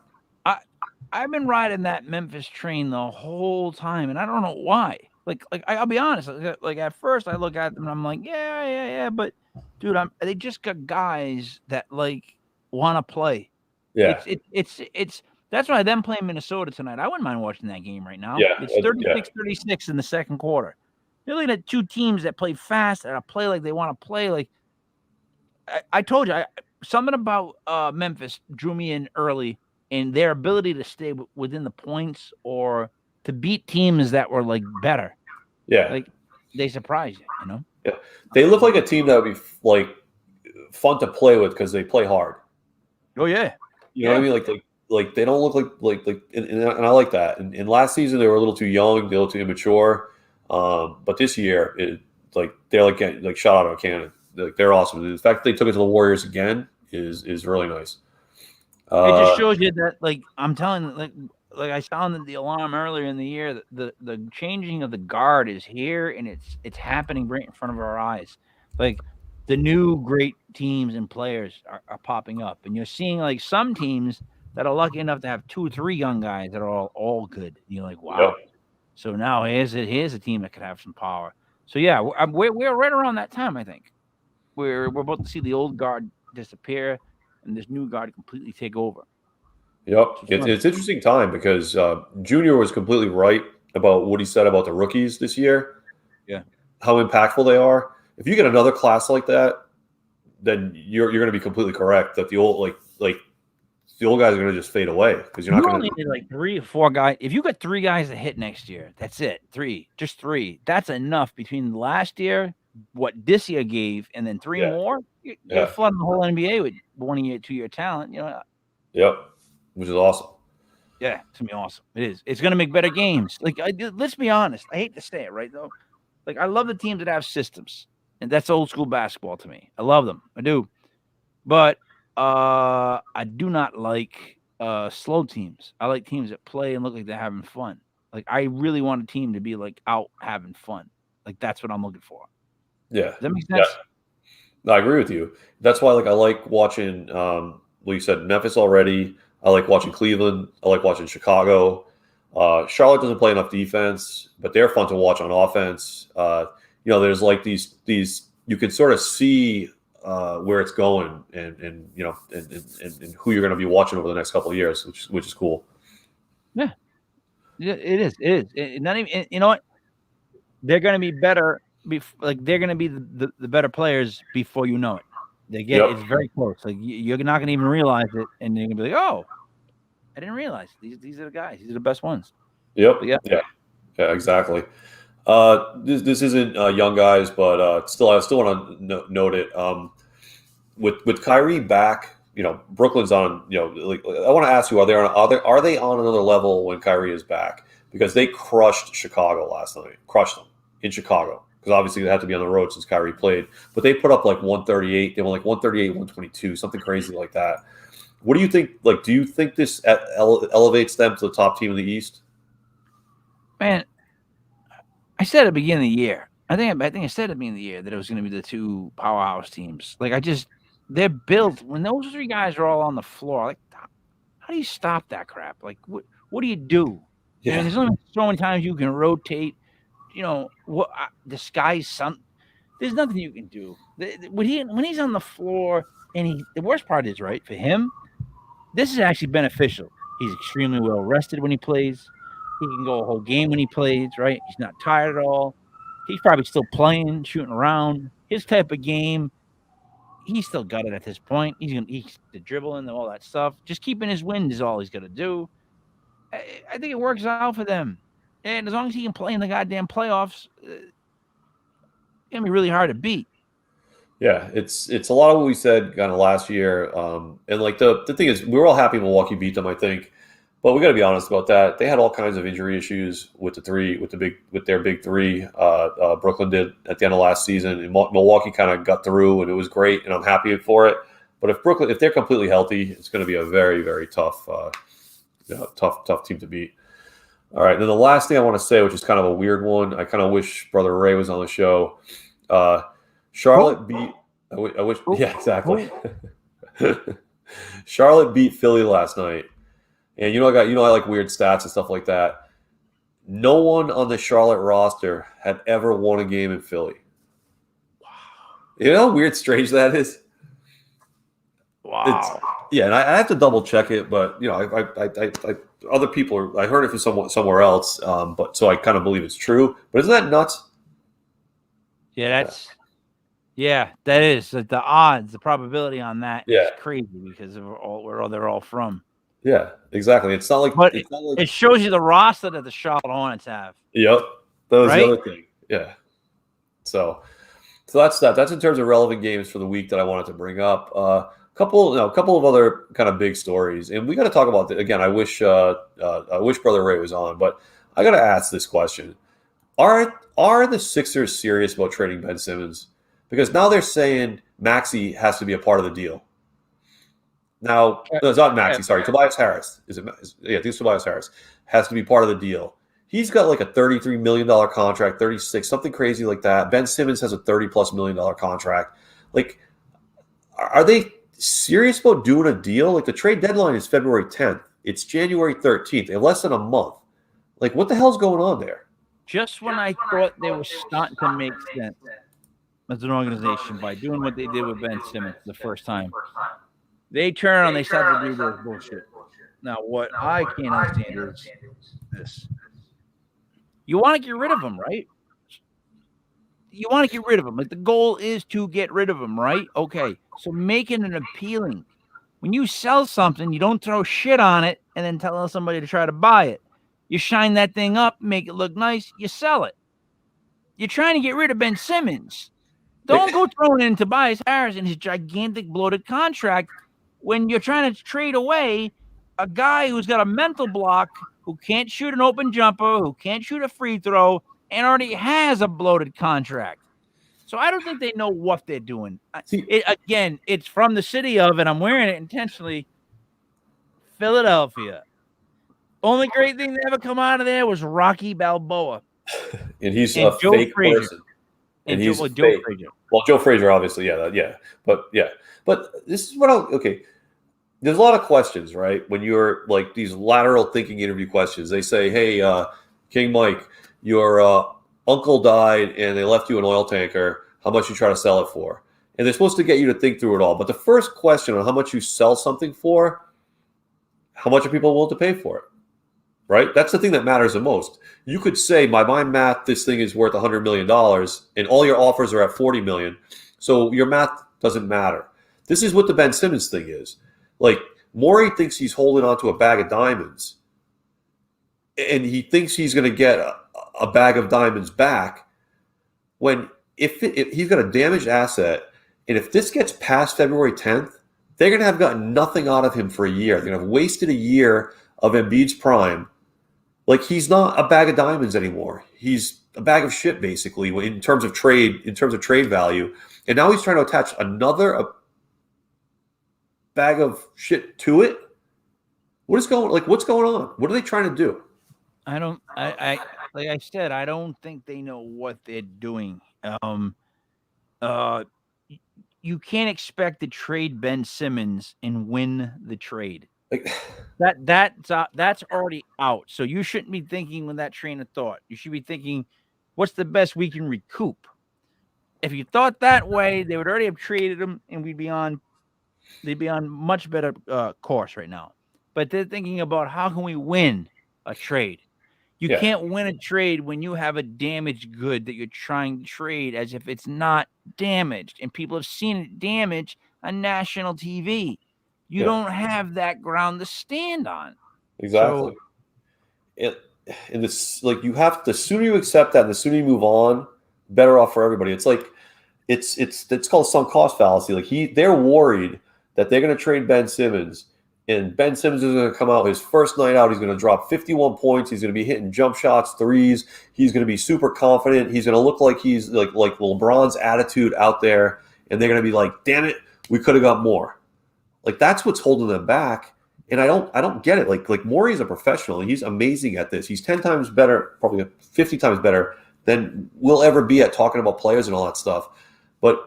Speaker 3: I've been riding that Memphis train the whole time, and I don't know why. Like I'll be honest. Like at first, I look at them and I'm like, yeah, but dude, they just got guys that want to play.
Speaker 2: Yeah,
Speaker 3: it's that's why them playing Minnesota tonight. I wouldn't mind watching that game right now.
Speaker 2: Yeah,
Speaker 3: It's 36-36 in the second quarter. You're looking at 2 teams that play fast and play like they want to play. Like I told you, something about Memphis drew me in early, and their ability to stay within the points or to beat teams that were better.
Speaker 2: Yeah,
Speaker 3: they surprise you.
Speaker 2: Yeah, they look like a team that would be fun to play with because they play hard.
Speaker 3: Oh yeah,
Speaker 2: you know what I mean. Like they don't look like and I like that. And last season they were a little too young, a little too immature. But this year, they're getting shot out of a cannon. They're awesome. The fact that they took it to the Warriors again is really nice.
Speaker 3: It just shows you that, I'm telling you, I sounded the alarm earlier in the year. The changing of the guard is here, and it's happening right in front of our eyes. The new great teams and players are popping up, and you're seeing some teams that are lucky enough to have 2 or 3 young guys that are all good. And you're like, wow. Yep. So now here's a team that could have some power. So yeah, we're right around that time. I think we're about to see the old guard disappear and this new guard completely take over.
Speaker 2: Yep, it's an interesting time because Junior was completely right about what he said about the rookies this year.
Speaker 3: Yeah,
Speaker 2: how impactful they are. If you get another class like that, then you're going to be completely correct that the old the old guys are going to just fade away because you're not going to
Speaker 3: need 3 or 4 guys. If you got 3 guys that hit next year, that's it. 3, just 3. That's enough between last year, what this year gave, and then 3 more. You're flooding the whole NBA with 1-year, 2-year talent.
Speaker 2: Yep, which is awesome.
Speaker 3: Yeah, it's gonna be awesome. It is. It's gonna make better games. Let's be honest. I hate to say it, right though. I love the teams that have systems, and that's old school basketball to me. I love them. I do, but I do not like slow teams. I like teams that play and look like they're having fun. I really want a team to be out having fun. That's what I'm looking for.
Speaker 2: Yeah.
Speaker 3: Does that make sense?
Speaker 2: Yeah. No, I agree with you. That's why I like watching you said Memphis already. I like watching Cleveland. I like watching Chicago. Charlotte doesn't play enough defense, but they're fun to watch on offense. There's these you can sort of see where it's going and who you're going to be watching over the next couple of years, which is cool.
Speaker 3: Yeah, it is. It is. Not even. You know what? They're going to be better. They're going to be the better players before you know it. It's very close. Like you're not going to even realize it, and you're going to be like, "Oh, I didn't realize these are the guys. These are the best ones."
Speaker 2: Yep.
Speaker 3: Yeah.
Speaker 2: Yeah. Exactly. This isn't young guys, but I still want to note it. With Kyrie back, Brooklyn's on. Like I want to ask you, are they on another level when Kyrie is back? Because they crushed Chicago last night. Crushed them in Chicago. Because obviously they had to be on the road since Kyrie played. But they put up like 138. They were like 138, 122, something crazy like that. What do you think? Like, do you think this elevates them to the top team in the East?
Speaker 3: Man, I said at the beginning of the year. I think I said at the beginning of the year that it was going to be the two powerhouse teams. Like they're built when those three guys are all on the floor. Like, how do you stop that crap? Like, what do you do?
Speaker 2: Yeah.
Speaker 3: And there's only so many times you can rotate. Disguise something. There's nothing you can do. When he's on the floor, and the worst part is, right, for him, this is actually beneficial. He's extremely well rested when he plays. He can go a whole game when he plays, right? He's not tired at all. He's probably still playing, shooting around. His type of game, he's still got it at this point. He's the dribbling and all that stuff. Just keeping his wind is all he's got to do. I think it works out for them. And as long as he can play in the goddamn playoffs, it's going to be really hard to beat.
Speaker 2: Yeah, it's a lot of what we said kind of last year. And like the thing is, we were all happy Milwaukee beat them, I think. But we got to be honest about that. They had all kinds of injury issues with their big three. Brooklyn did at the end of last season, and Milwaukee kind of got through, and it was great, and I'm happy for it. But if they're completely healthy, it's going to be a very, very tough team to beat. All right, then the last thing I want to say, which is kind of a weird one, I kind of wish Brother Ray was on the show. Charlotte beat. I wish. Yeah, exactly. Charlotte beat Philly last night. And I like weird stats and stuff like that. No one on the Charlotte roster had ever won a game in Philly. Wow. You know how weird, strange that is?
Speaker 3: Wow.
Speaker 2: And I have to double check it, but I other people I heard it from somewhere else, but so I kind of believe it's true. But isn't that nuts?
Speaker 3: Yeah, that is the odds, the probability on that is crazy because of where they're all from.
Speaker 2: Yeah, exactly. It's not like
Speaker 3: it shows you the roster that the Charlotte Hornets have.
Speaker 2: Yep, that was the other thing. Yeah. So that's that. That's in terms of relevant games for the week that I wanted to bring up. A couple of other kind of big stories, and we got to talk about that again. I wish Brother Ray was on, but I got to ask this question: Are the Sixers serious about trading Ben Simmons? Because now they're saying Maxey has to be a part of the deal. Now, no, it's not Maxey. Sorry, Tobias Harris. I think it's Tobias Harris has to be part of the deal. He's got like a $33 million contract, 36, something crazy like that. Ben Simmons has a $30+ million contract. Like, are they serious about doing a deal? Like, the trade deadline is February 10th. It's January 13th. In less than a month. Like, what the hell's going on there?
Speaker 3: Just when I thought they were starting to make sense as an organization by doing what they did with Ben Simmons the first time, they turn and they start to do this bullshit. Now, what I can't understand is this. You want to get rid of him, right? You want to get rid of him. Like, the goal is to get rid of him, right? Okay, so making it appealing. When you sell something, you don't throw shit on it and then tell somebody to try to buy it. You shine that thing up, make it look nice, you sell it. You're trying to get rid of Ben Simmons. Don't go throwing in Tobias Harris and his gigantic bloated contract when you're trying to trade away a guy who's got a mental block, who can't shoot an open jumper, who can't shoot a free throw, and already has a bloated contract. So I don't think they know what they're doing. It's from the city of, and I'm wearing it intentionally, Philadelphia. Only great thing that ever come out of there was Rocky Balboa.
Speaker 2: And he's a
Speaker 3: Joe
Speaker 2: fake
Speaker 3: Frazier.
Speaker 2: person.
Speaker 3: And he's Joe Frazier.
Speaker 2: Well, Joe Frazier, obviously, yeah. But this is what there's a lot of questions, right? When you're like these lateral thinking interview questions, they say, hey, King Mike, your uncle died and they left you an oil tanker. How much you try to sell it for? And they're supposed to get you to think through it all. But the first question on how much you sell something for, how much are people willing to pay for it? Right? That's the thing that matters the most. You could say, by my math, this thing is worth $100 million, and all your offers are at $40 million. So your math doesn't matter. This is what the Ben Simmons thing is. Like, Morey thinks he's holding onto a bag of diamonds, and he thinks he's going to get a bag of diamonds back when if he's got a damaged asset, and if this gets past February 10th, they're going to have gotten nothing out of him for a year. They're going to have wasted a year of Embiid's prime. Like, he's not a bag of diamonds anymore. He's a bag of shit, basically, in terms of trade value. And now he's trying to attach another bag of shit to it. What's going on? What are they trying to do?
Speaker 3: I like I said, I don't think they know what they're doing. You can't expect to trade Ben Simmons and win the trade.
Speaker 2: Like,
Speaker 3: that's already out. So you shouldn't be thinking with that train of thought. You should be thinking, what's the best we can recoup? If you thought that way, they would already have traded him, and they'd be on much better course right now. But they're thinking about how can we win a trade. You can't win a trade when you have a damaged good that you're trying to trade as if it's not damaged, and people have seen it damaged on national TV. You don't have that ground to stand on.
Speaker 2: Exactly. And this, like, you have, the sooner you accept that and the sooner you move on, better off for everybody. It's like it's called sunk cost fallacy. Like, they're worried that they're going to trade Ben Simmons, and Ben Simmons is going to come out his first night out. He's going to drop 51 points. He's going to be hitting jump shots, threes. He's going to be super confident. He's going to look like he's like LeBron's attitude out there, and they're going to be like, "Damn it, we could have got more." Like, that's what's holding them back. And I don't get it. Like Morey's a professional. He's amazing at this. He's 10 times better, probably 50 times better than we'll ever be at talking about players and all that stuff. But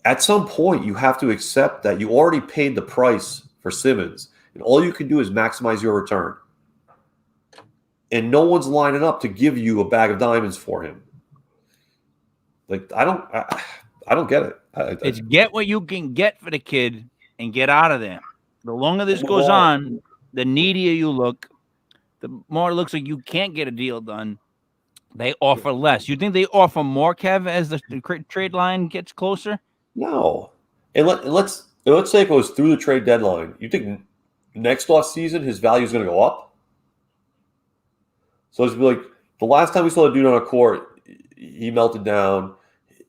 Speaker 2: at some point, you have to accept that you already paid the price for Simmons, and all you can do is maximize your return. And no one's lining up to give you a bag of diamonds for him. Like, I don't get it.
Speaker 3: It's get what you can get for the kid and get out of there. The longer this goes on, the needier you look, the more it looks like you can't get a deal done. They offer less. You think they offer more, Kev, as the trade line gets closer?
Speaker 2: No. And let's say it goes through the trade deadline. You think next off season his value is going to go up? So it's like the last time we saw a dude on a court, he melted down.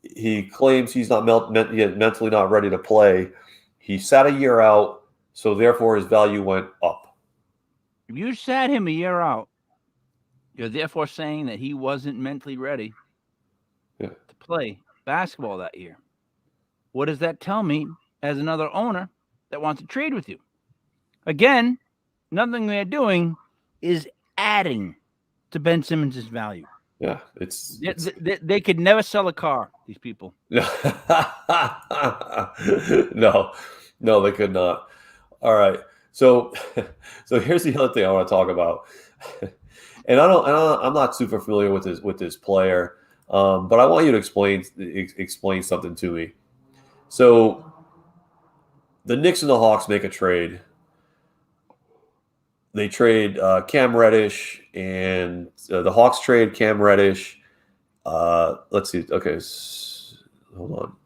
Speaker 2: He claims he's not mentally not ready to play. He sat a year out, so therefore his value went up.
Speaker 3: If you sat him a year out, you're therefore saying that he wasn't mentally ready to play basketball that year. What does that tell me as another owner that wants to trade with you? Again, nothing they're doing is adding to Ben Simmons' value.
Speaker 2: Yeah,
Speaker 3: they could never sell a car, these people.
Speaker 2: No, they could not. All right. So here's the other thing I want to talk about. And I'm not super familiar with this player, but I want you to explain something to me. So the Knicks and the Hawks make a trade. They trade Cam Reddish, and the Hawks trade Cam Reddish. Let's see. Okay, hold on.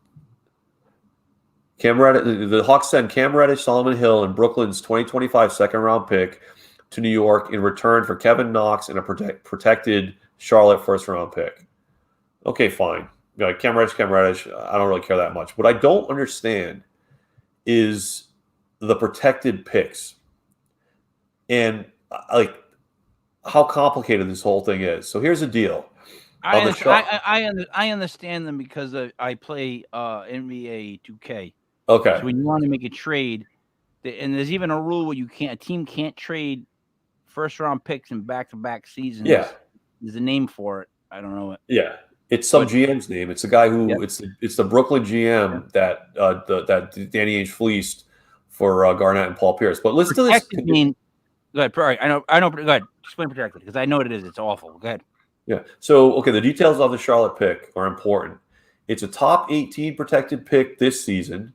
Speaker 2: The Hawks send Cam Reddish, Solomon Hill, and Brooklyn's 2025 second-round pick to New York in return for Kevin Knox and a protected Charlotte first-round pick. Okay, fine. Cam Reddish, I don't really care that much. What I don't understand is the protected picks and like how complicated this whole thing is. So here's the deal.
Speaker 3: I understand them because I play NBA 2K.
Speaker 2: Okay.
Speaker 3: So when you want to make a trade, and there's even a rule where a team can't trade first-round picks in back-to-back seasons.
Speaker 2: Yeah.
Speaker 3: There's a name for it. I don't know it.
Speaker 2: Yeah. It's some GM's name. It's the guy who it's the Brooklyn GM that Danny Ainge fleeced for Garnett and Paul Pierce. But listen to this.
Speaker 3: Go ahead. I know. Go ahead. Explain protected because I know what it is. It's awful. Go ahead.
Speaker 2: Yeah. So okay, the details of the Charlotte pick are important. It's a top 18 protected pick this season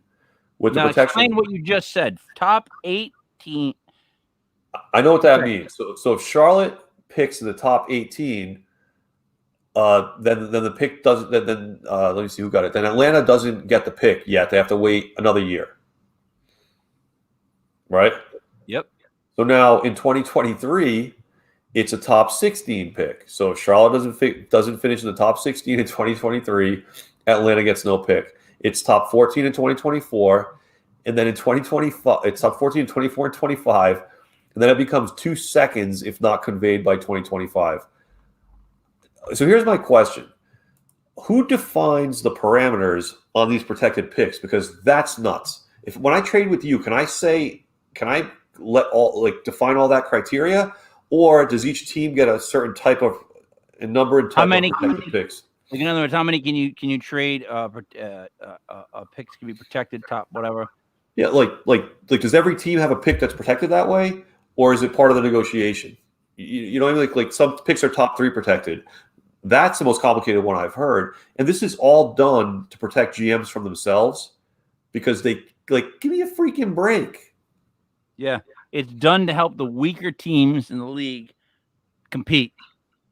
Speaker 2: with the protection.
Speaker 3: Explain what you just said. Top 18.
Speaker 2: I know what that means. So if Charlotte picks in the top 18. then the pick doesn't. Then let me see who got it. Then Atlanta doesn't get the pick yet. They have to wait another year, right?
Speaker 3: Yep.
Speaker 2: So now in 2023, it's a top 16 pick. So if Charlotte doesn't finish in the top 16 in 2023, Atlanta gets no pick. It's top 14 in 2024, and then in 2025, it's top 14 in 24 and 25, and then it becomes 2 seconds if not conveyed by 2025. So here's my question. Who defines the parameters on these protected picks? Because that's nuts. When I trade with you, can I define all that criteria, or does each team get a certain type of a number and type of protected picks?
Speaker 3: Like in other words, how many can you trade? Picks can be protected, top whatever.
Speaker 2: Yeah, like does every team have a pick that's protected that way, or is it part of the negotiation? You know what I mean? Like some picks are top 3 protected. That's the most complicated one I've heard, and this is all done to protect GMs from themselves because they give me a freaking break.
Speaker 3: Yeah, it's done to help the weaker teams in the league compete,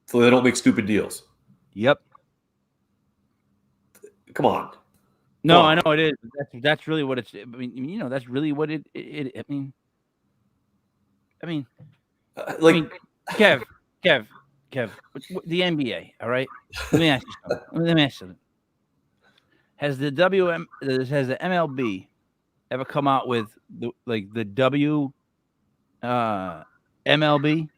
Speaker 2: so they don't make stupid deals.
Speaker 3: Yep.
Speaker 2: Come on.
Speaker 3: No, I know it is. That's really what it's. I mean, that's really what it. I mean, Kev, the NBA. All right. Let me ask you something. Has the MLB ever come out with the W MLB?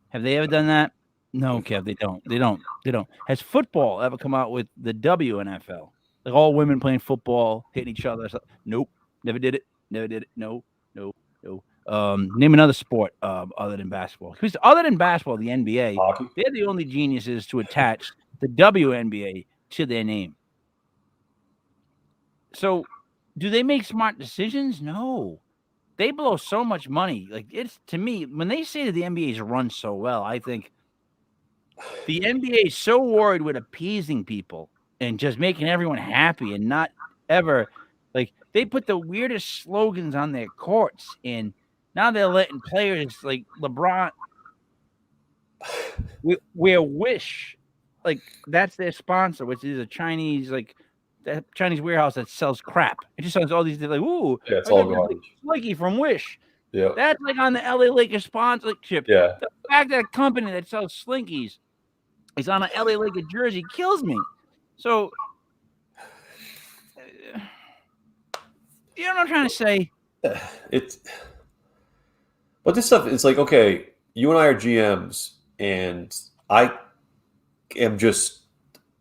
Speaker 3: Have they ever done that? No, Kev, they don't. Has football ever come out with the WNFL? Like all women playing football, hitting each other? Nope, never did it. No. Name another sport other than basketball. Because other than basketball, the NBA,
Speaker 2: hockey.
Speaker 3: They're the only geniuses to attach the WNBA to their name. So, do they make smart decisions? No. They blow so much money. Like, it's, to me, when they say that the NBA is run so well, I think the NBA is so worried with appeasing people and just making everyone happy and not ever, like, they put the weirdest slogans on their courts, and now they're letting players like LeBron wear Wish. Like, that's their sponsor, which is a Chinese, like, that Chinese warehouse that sells crap. It just sounds all these, like, ooh,
Speaker 2: yeah, it's all garbage.
Speaker 3: Slinky from Wish.
Speaker 2: Yeah,
Speaker 3: that's like on the LA Lakers sponsorship.
Speaker 2: Yeah,
Speaker 3: the fact that a company that sells Slinkies is on an LA Lakers jersey kills me. So, you know what I'm trying to say?
Speaker 2: But this stuff, it's like, okay, you and I are GMs, and I am just.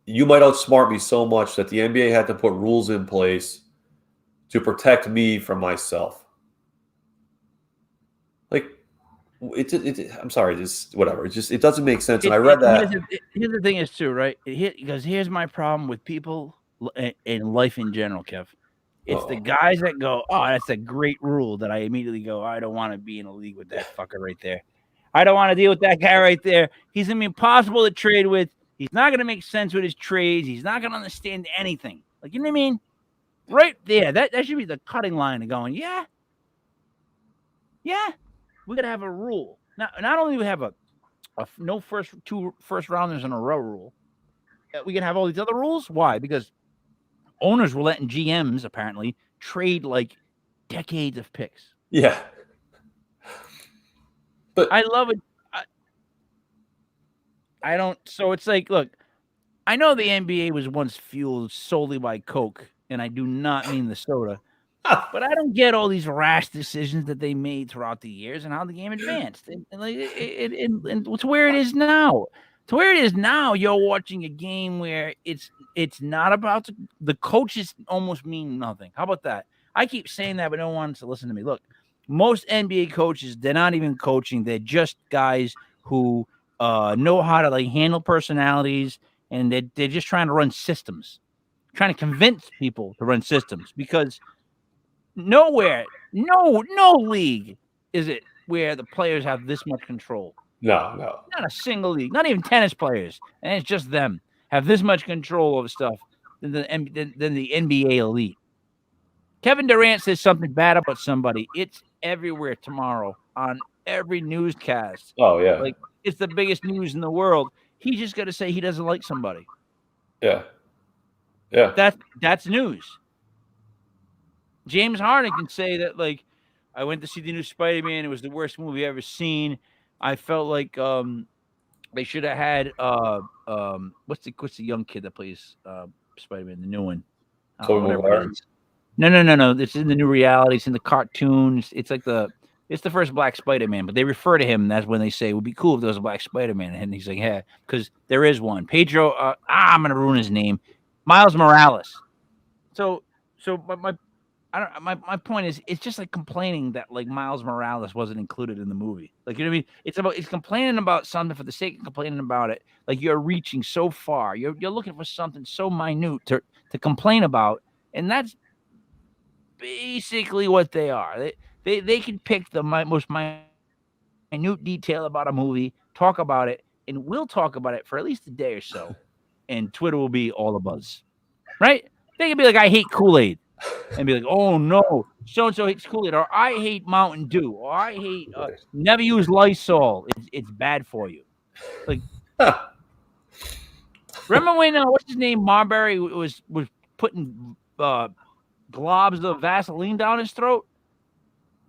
Speaker 2: You might outsmart me so much that the NBA had to put rules in place to protect me from myself. Like, I'm sorry, just whatever. It doesn't make sense. And I read that.
Speaker 3: Here's the thing is too, right? Because here's my problem with people in life in general, Kev. It's the guys that go, oh, that's a great rule, that I immediately go, I don't want to be in a league with that fucker right there. I don't want to deal with that guy right there. He's going to be impossible to trade with. He's not going to make sense with his trades. He's not going to understand anything. Like, you know what I mean? Right there. That should be the cutting line of going, yeah. We got to have a rule. Now, not only do we have a no two first rounders in a row rule, we can have all these other rules. Why? Because owners were letting GMs, apparently, trade like decades of picks.
Speaker 2: Yeah. But
Speaker 3: I love it. I don't. So it's like, look, I know the NBA was once fueled solely by Coke, and I do not mean the soda, but I don't get all these rash decisions that they made throughout the years and how the game advanced. And to where it is now. To where it is now, you're watching a game where it's not about the coaches almost mean nothing. How about that? I keep saying that, but no one wants to listen to me. Look, most NBA coaches, they're not even coaching. They're just guys who know how to like handle personalities, and they're just trying to run systems, trying to convince people to run systems, because nowhere, no league is it where the players have this much control.
Speaker 2: No.
Speaker 3: Not a single league, not even tennis players, and it's just them, have this much control over stuff than the NBA elite. Kevin Durant says something bad about somebody, it's everywhere tomorrow on every newscast.
Speaker 2: Oh, yeah.
Speaker 3: Like, it's the biggest news in the world. He's just got to say he doesn't like somebody.
Speaker 2: Yeah. Yeah.
Speaker 3: That's news. James Harden can say that, like, I went to see the new Spider-Man. It was the worst movie I've ever seen. I felt like they should have had what's the young kid that plays Spider-Man, the new one?
Speaker 2: Tobey Maguire?
Speaker 3: No. It's in the new reality. It's in the cartoons. It's the first Black Spider-Man, but they refer to him. And that's when they say it would be cool if there was a Black Spider-Man, and he's like, yeah, because there is one. Pedro. I'm gonna ruin his name. Miles Morales. So my point is, it's just like complaining that like Miles Morales wasn't included in the movie. Like, you know what I mean? It's complaining about something for the sake of complaining about it. Like, you're reaching so far. You're looking for something so minute to complain about, and that's basically what they are. They can pick the most minute detail about a movie, talk about it, and we'll talk about it for at least a day or so, and Twitter will be all abuzz, right? They can be like, I hate Kool-Aid. And be like, oh no, so-and-so hates Kool-Aid, or I hate Mountain Dew, or I hate never use Lysol. It's bad for you. Like, remember when what's his name, Marbury was putting globs of Vaseline down his throat?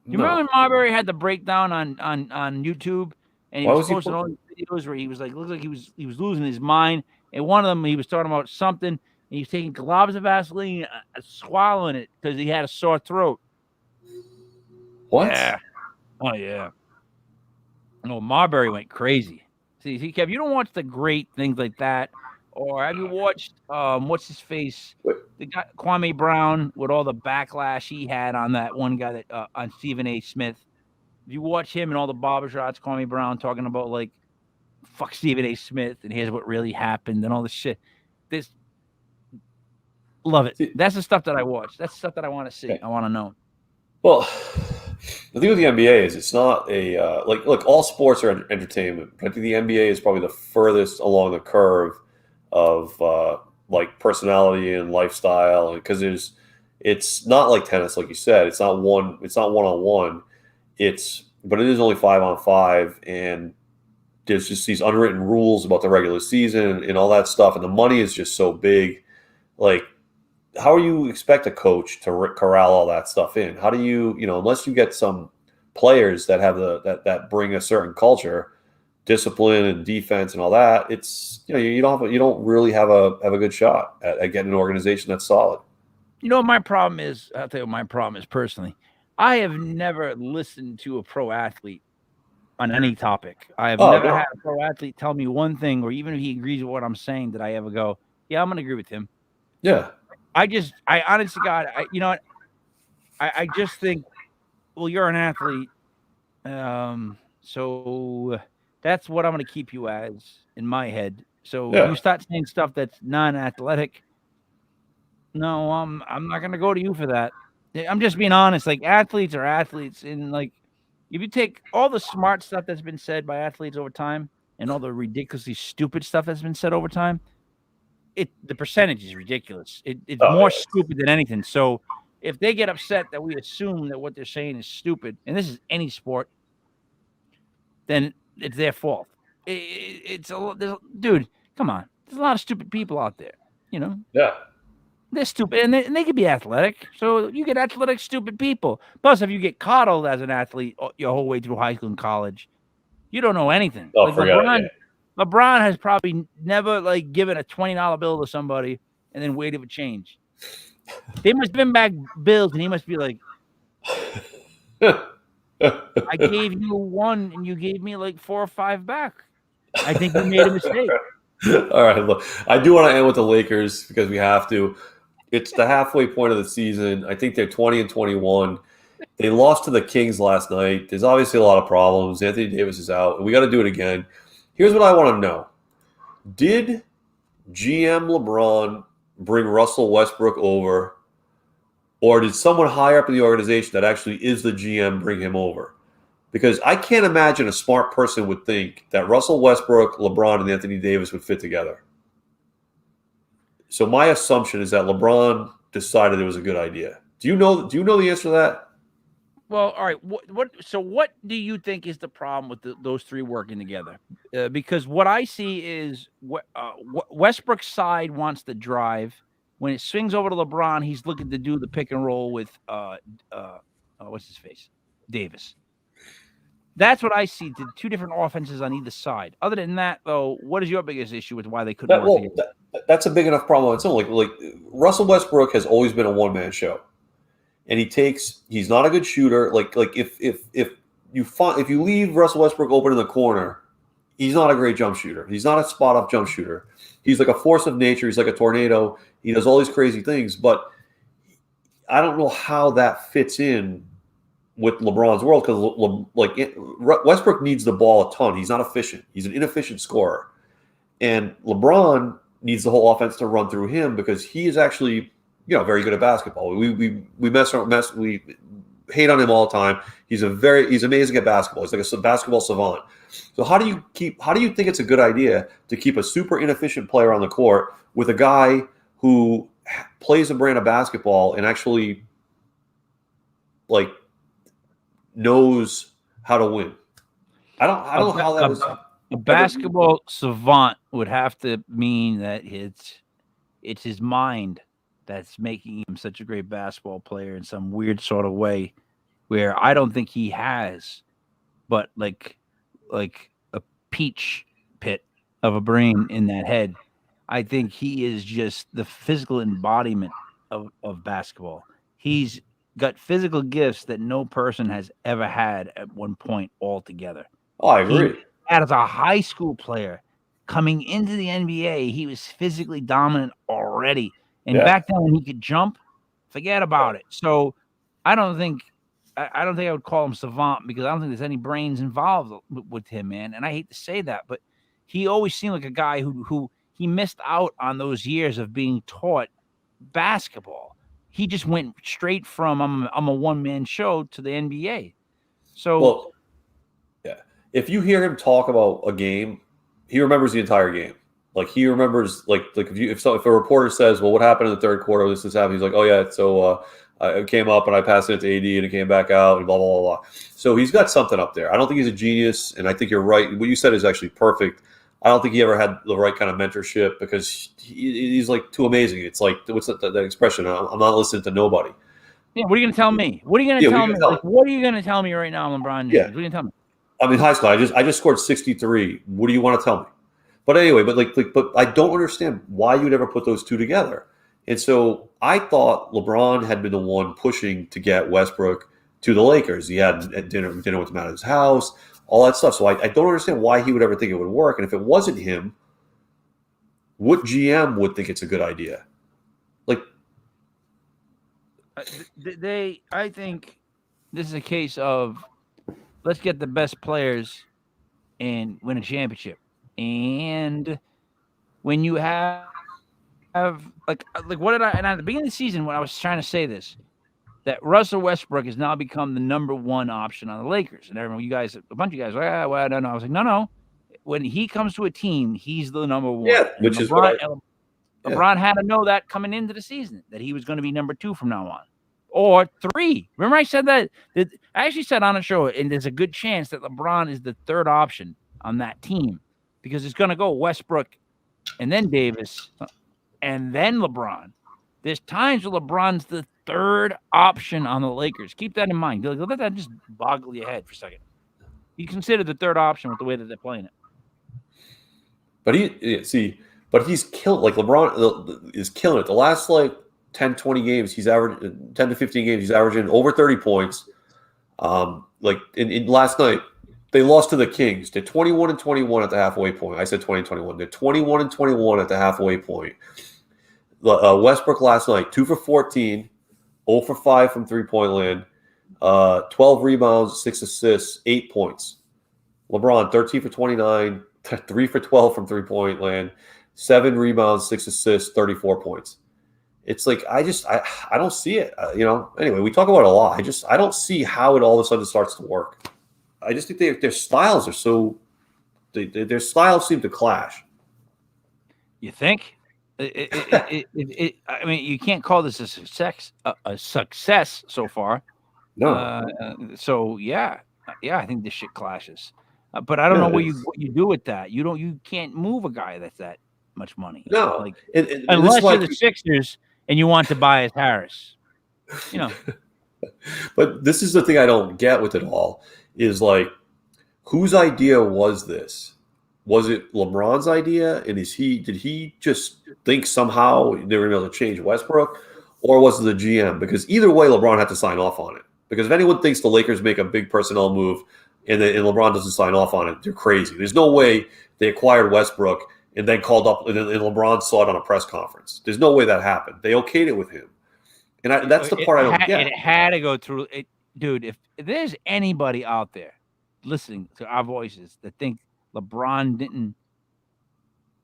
Speaker 3: You remember when Marbury had the breakdown on YouTube, and he was posting all these videos where he was like, looked like he was losing his mind, and one of them he was talking about something. And he was taking globs of Vaseline, swallowing it because he had a sore throat.
Speaker 2: What?
Speaker 3: Yeah. Oh, yeah. No, Marbury went crazy. See, Kev, you don't watch the great things like that. Or have you watched, what's his face? The guy, Kwame Brown, with all the backlash he had on that one guy that on Stephen A. Smith. If you watch him and all the barbershots, Kwame Brown talking about, like, fuck Stephen A. Smith and here's what really happened and all this shit. Love it. That's the stuff that I watch. That's the stuff that I want to see. I want to know.
Speaker 2: Well, the thing with the NBA is it's not a look, all sports are entertainment. But I think the NBA is probably the furthest along the curve of like personality and lifestyle, because it's not like tennis, like you said. It's not one-on-one. But it is only 5-on-5, and there's just these unwritten rules about the regular season and all that stuff, and the money is just so big. Like, how do you expect a coach to corral all that stuff in? How do you unless you get some players that have that bring a certain culture, discipline and defense and all that, it's you don't really have a good shot at getting an organization that's solid.
Speaker 3: You know what my problem is? I'll tell you what my problem is personally. I have never listened to a pro athlete on any topic. I have never had a pro athlete tell me one thing, or even if he agrees with what I'm saying, that I ever go, yeah, I'm going to agree with him.
Speaker 2: Yeah.
Speaker 3: I honest to God, you know what? I just think, well, you're an athlete. So that's what I'm going to keep you as in my head. So you start saying stuff that's non-athletic. No, I'm not going to go to you for that. I'm just being honest. Like, athletes are athletes. And like, if you take all the smart stuff that's been said by athletes over time and all the ridiculously stupid stuff that's been said over time, the percentage is ridiculous. It's more stupid than anything. So if they get upset that we assume that what they're saying is stupid, and this is any sport, then it's their fault. Dude, come on. There's a lot of stupid people out there,
Speaker 2: Yeah.
Speaker 3: They're stupid, and they can be athletic. So you get athletic, stupid people. Plus, if you get coddled as an athlete your whole way through high school and college, you don't know anything.
Speaker 2: Oh, forget it.
Speaker 3: LeBron has probably never like given a $20 bill to somebody and then waited for change. They must have been back bills, and he must be like, I gave you one, and you gave me like 4 or 5 back. I think you made a mistake.
Speaker 2: All right, look, I do want to end with the Lakers because we have to. It's the halfway point of the season. I think they're 20-21. They lost to the Kings last night. There's obviously a lot of problems. Anthony Davis is out, and we got to do it again. Here's what I want to know. Did GM LeBron bring Russell Westbrook over, or did someone higher up in the organization that actually is the GM bring him over? Because I can't imagine a smart person would think that Russell Westbrook, LeBron, and Anthony Davis would fit together. So my assumption is that LeBron decided it was a good idea. Do you know the answer to that?
Speaker 3: Well, all right. So what do you think is the problem with those three working together? Because what I see is Westbrook's side wants to drive. When it swings over to LeBron, he's looking to do the pick and roll with what's his face, Davis. That's what I see. Two different offenses on either side. Other than that, though, what is your biggest issue with why they couldn't work together?
Speaker 2: That's a big enough problem on its own. Like Russell Westbrook has always been a one-man show. And he's not a good shooter. Like if you leave Russell Westbrook open in the corner, he's not a great jump shooter. He's not a spot up jump shooter. He's like a force of nature. He's like a tornado. He does all these crazy things, but I don't know how that fits in with LeBron's world because Westbrook needs the ball a ton. He's not efficient. He's an inefficient scorer, and LeBron needs the whole offense to run through him because he is actually very good at basketball. We hate on him all the time. He's amazing at basketball. He's like a basketball savant. So how do you think it's a good idea to keep a super inefficient player on the court with a guy who plays a brand of basketball and actually knows how to win? I don't know how that is.
Speaker 3: A basketball savant would have to mean that it's his mind that's making him such a great basketball player in some weird sort of way where I don't think he has, but like a peach pit of a brain in that head. I think he is just the physical embodiment of basketball. He's got physical gifts that no person has ever had at one point altogether.
Speaker 2: Oh, I agree.
Speaker 3: As a high school player coming into the NBA, he was physically dominant already. And back then when he could jump, forget about it. So I don't think I would call him savant because I don't think there's any brains involved with him, man. And I hate to say that, but he always seemed like a guy who he missed out on those years of being taught basketball. He just went straight from I'm a one-man show to the NBA. So
Speaker 2: if you hear him talk about a game, he remembers the entire game. Like he remembers, if a reporter says, "Well, what happened in the third quarter? This happened." He's like, "Oh yeah, so it came up and I passed it to AD and it came back out and blah blah blah blah." So he's got something up there. I don't think he's a genius, and I think you're right. What you said is actually perfect. I don't think he ever had the right kind of mentorship because he's like too amazing. It's like what's that expression? I'm not listening to nobody.
Speaker 3: Yeah, what are you going to tell me? What are you going to tell me? What are you going to tell me right now, LeBron James?
Speaker 2: Yeah.
Speaker 3: What are you going to tell me?
Speaker 2: I'm in high school. I just scored 63. What do you want to tell me? But anyway, but I don't understand why you would ever put those two together. And so I thought LeBron had been the one pushing to get Westbrook to the Lakers. He had dinner with him at his house, all that stuff. So I don't understand why he would ever think it would work. And if it wasn't him, what GM would think it's a good idea?
Speaker 3: I think this is a case of let's get the best players and win a championship. And when you have what did I, and at the beginning of the season when I was trying to say this, that Russell Westbrook has now become the number one option on the Lakers. And everyone, a bunch of you guys, well, I don't know. I was like, no. When he comes to a team, he's the number one.
Speaker 2: Yeah, which is what
Speaker 3: LeBron had to know that coming into the season, that he was going to be number 2 from now on. Or 3. Remember I said that? I actually said on a show, and there's a good chance that LeBron is the third option on that team because it's going to go Westbrook and then Davis and then LeBron. There's times where LeBron's the third option on the Lakers. Keep that in mind. Let that just boggle your head for a second. You consider the third option with the way that they're playing it.
Speaker 2: But he's killed. Like LeBron is killing it. The last 10, 20 games, he's averaging 10 to 15 games. He's averaging over 30 points. In last night, they lost to the Kings. They're 21-21 at the halfway point. I said 20-21. They're 21-21 at the halfway point. Westbrook last night, 2 for 14, 0 for 5 from three-point land, 12 rebounds, 6 assists, 8 points. LeBron, 13 for 29, 3 for 12 from three-point land, 7 rebounds, 6 assists, 34 points. It's like I don't see it. Anyway, we talk about it a lot. I don't see how it all of a sudden starts to work. I just think their styles are so. Their styles seem to clash.
Speaker 3: You think? I mean, you can't call this a success so far.
Speaker 2: No,
Speaker 3: So yeah, I think this shit clashes. But I don't know what you do with that. You can't move a guy that's that much money.
Speaker 2: no.
Speaker 3: Like
Speaker 2: And this is
Speaker 3: unless
Speaker 2: why
Speaker 3: you're the Sixers and you want Tobias Harris. You know,
Speaker 2: but this is the thing I don't get with it all is like, whose idea was this? Was it LeBron's idea? And did he just think somehow they were going to be able to change Westbrook? Or was it the GM? Because either way, LeBron had to sign off on it. Because if anyone thinks the Lakers make a big personnel move and LeBron doesn't sign off on it, they're crazy. There's no way they acquired Westbrook and then called up and LeBron saw it on a press conference. There's no way that happened. They okayed it with him. And that's the part I don't get.
Speaker 3: It had to go through it, dude. If there's anybody out there listening to our voices that think LeBron didn't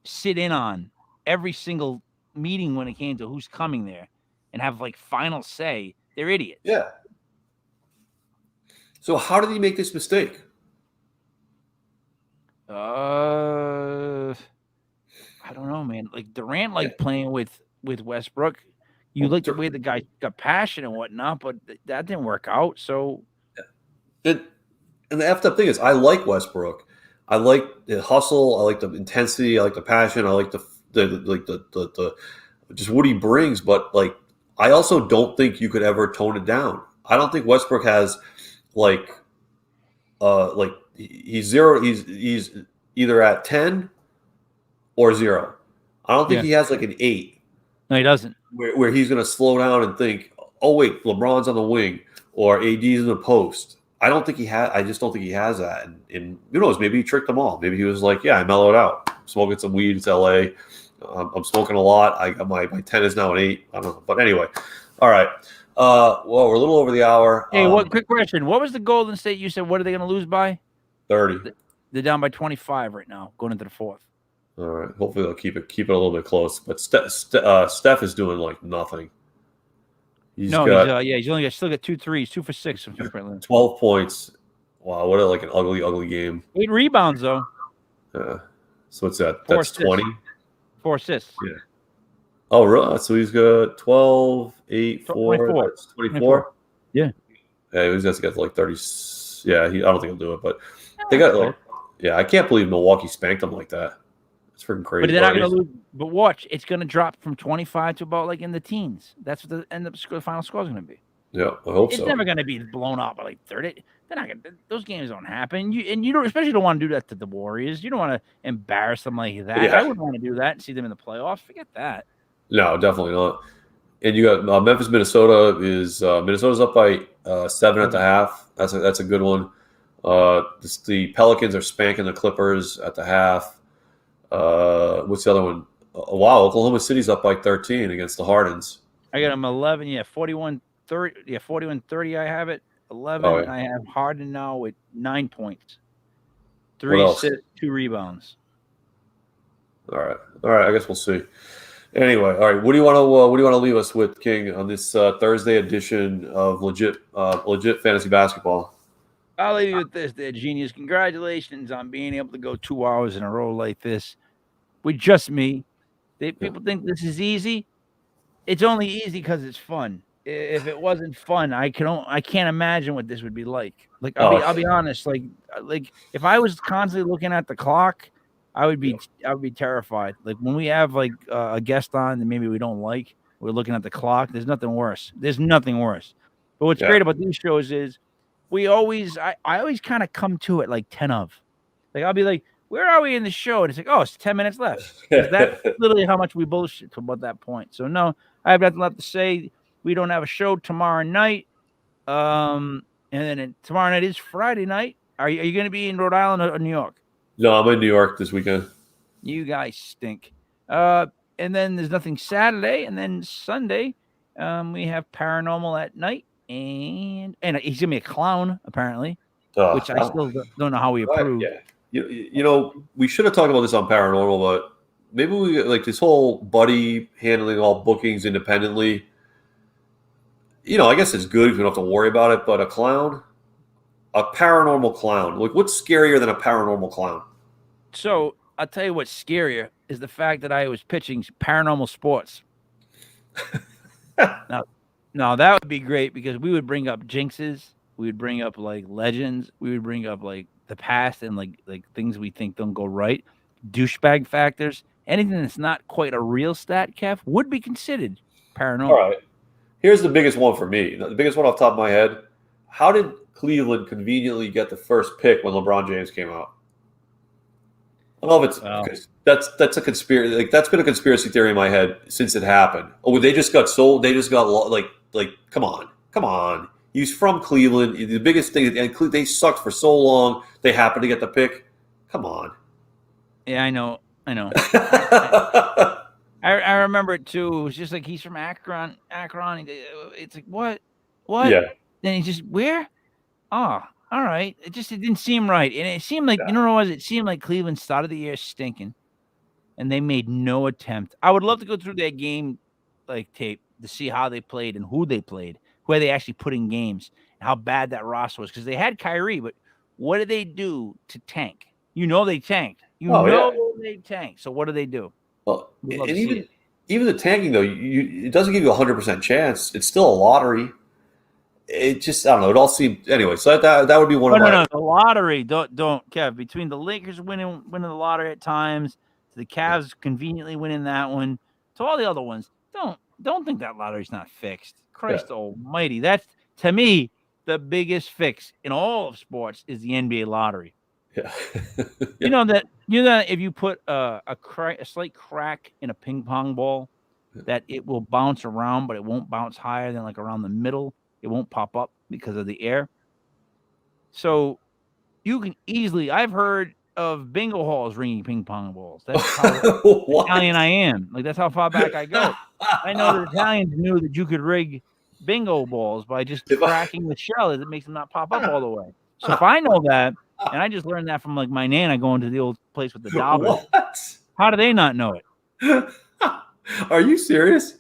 Speaker 3: sit in on every single meeting when it came to who's coming there and have like final say, they're idiots.
Speaker 2: Yeah. So how did he make this mistake?
Speaker 3: I don't know, man. Like Durant playing with Westbrook. You look the way the guy got passion and whatnot, but that didn't work out. So,
Speaker 2: and the effed up thing is, I like Westbrook. I like the hustle. I like the intensity. I like the passion. I like the just what he brings. But like, I also don't think you could ever tone it down. I don't think Westbrook has he's zero. He's either at 10 or 0. I don't think he has like an 8.
Speaker 3: No, he doesn't.
Speaker 2: Where he's going to slow down and think, oh wait, LeBron's on the wing or AD's in the post. I don't think he has. I just don't think he has that. And who knows? Maybe he tricked them all. Maybe he was like, yeah, I mellowed out, smoking some weed. It's LA. I'm smoking a lot. I got my 10 is now an 8. I don't know. But anyway, all right. Well, we're a little over the hour.
Speaker 3: Hey, quick question? What was the Golden State? You said what are they going to lose by?
Speaker 2: 30.
Speaker 3: They're down by 25 right now, going into the 4th.
Speaker 2: All right. Hopefully they'll keep it a little bit close. But Steph is doing like nothing.
Speaker 3: He's only still got 2 threes, 2 for 6 from
Speaker 2: 12 points. Wow, what an ugly game.
Speaker 3: 8 rebounds though.
Speaker 2: So what's that? That's 20.
Speaker 3: 4 assists.
Speaker 2: Yeah. Oh, really? So he's got 12, 8, 4.
Speaker 3: 24.
Speaker 2: That's 24.
Speaker 3: Yeah.
Speaker 2: Yeah, he's got to get like 30. Yeah, I don't think he'll do it, but they got I can't believe Milwaukee spanked them like that. It's freaking crazy.
Speaker 3: But they're not going to lose. But watch, it's going to drop from 25 to about like in the teens. That's what the final score is going to be.
Speaker 2: Yeah, I hope
Speaker 3: it's
Speaker 2: so.
Speaker 3: It's never going to be blown out by like 30. They're not going. Those games don't happen. You don't, especially don't want to do that to the Warriors. You don't want to embarrass them like that. Yeah. I wouldn't want to do that and see them in the playoffs. Forget that.
Speaker 2: No, definitely not. And you got Memphis, Minnesota is Minnesota's up by 7 at the half. That's a good one. The Pelicans are spanking the Clippers at the half. What's the other one? Wow, Oklahoma City's up by 13 against the Hardens.
Speaker 3: I got them 11. Yeah, 41-30. Yeah, 41-30. I have it 11. Oh, yeah. I have Harden now with 9 points, 3 assists, 2 rebounds.
Speaker 2: All right. I guess we'll see. Anyway, all right. What do you want to leave us with, King, on this Thursday edition of legit fantasy basketball?
Speaker 3: I'll leave you with this, there, genius. Congratulations on being able to go 2 hours in a row like this with just me. People think this is easy. It's only easy because it's fun. If it wasn't fun, I can't imagine what this would be like. Like I'll be honest. Like if I was constantly looking at the clock, I would be terrified. Like when we have like a guest on that maybe we don't like, we're looking at the clock. There's nothing worse. But what's great about these shows is I always kind of come to it like 10 of. Like I'll be like, where are we in the show? And it's like, oh, it's 10 minutes left. That's literally how much we bullshit about that point. So no, I have nothing left to say. We don't have a show tomorrow night. And then tomorrow night is Friday night. Are you going to be in Rhode Island or New York?
Speaker 2: No, I'm in New York this weekend.
Speaker 3: You guys stink. And then there's nothing Saturday, and then Sunday, we have Paranormal at night, and he's gonna be a clown apparently, which I still don't know how we approve.
Speaker 2: Yeah, you know, we should have talked about this on Paranormal, but maybe we like this whole buddy handling all bookings independently. You know, I guess it's good if you don't have to worry about it, but a paranormal clown. Like, what's scarier than a paranormal clown?
Speaker 3: So I'll tell you what's scarier is the fact that I was pitching paranormal sports. Now No, that would be great because we would bring up jinxes. We would bring up like legends. We would bring up like the past and like things we think don't go right. Douchebag factors. Anything that's not quite a real stat, Kev, would be considered paranormal.
Speaker 2: All right. Here's the biggest one for me. The biggest one off the top of my head. How did Cleveland conveniently get the first pick when LeBron James came out? I don't know if it's that's a conspiracy. Like that's been a conspiracy theory in my head since it happened. Oh, they just got sold. They just got like. Come on. He's from Cleveland. The biggest thing, and they sucked for so long. They happened to get the pick. Come on.
Speaker 3: Yeah, I know. I remember it too. It was just like he's from Akron. It's like what?
Speaker 2: Yeah.
Speaker 3: Then he just where? Oh, all right. It didn't seem right, and it seemed like you know what it was. It seemed like Cleveland started the year stinking, and they made no attempt. I would love to go through their game like tape to see how they played and who they played, where they actually put in games, and how bad that roster was because they had Kyrie, but what did they do to tank? You know they tanked. They tanked. So what do they do?
Speaker 2: Well, and even the tanking though, it doesn't give you 100% chance. It's still a lottery. It just I don't know. It all seemed anyway. So that would be one of my.
Speaker 3: No. The lottery. Don't Kev. Between the Lakers winning the lottery at times, the Cavs conveniently winning that one, to all the other ones, don't think that lottery's not fixed. Christ Almighty, that's to me the biggest fix in all of sports is the NBA lottery.
Speaker 2: Yeah.
Speaker 3: You know that if you put a slight crack in a ping pong ball, that it will bounce around, but it won't bounce higher than like around the middle. It won't pop up because of the air. So you can easily. I've heard of bingo halls ringing ping pong balls. That's how Italian I am. Like that's how far back I go. I know that Italians knew that you could rig bingo balls by just cracking the shell as it makes them not pop up all the way. So if I know that, and I just learned that from like my nana going to the old place with the dollars. How do they not know it?
Speaker 2: Are you serious?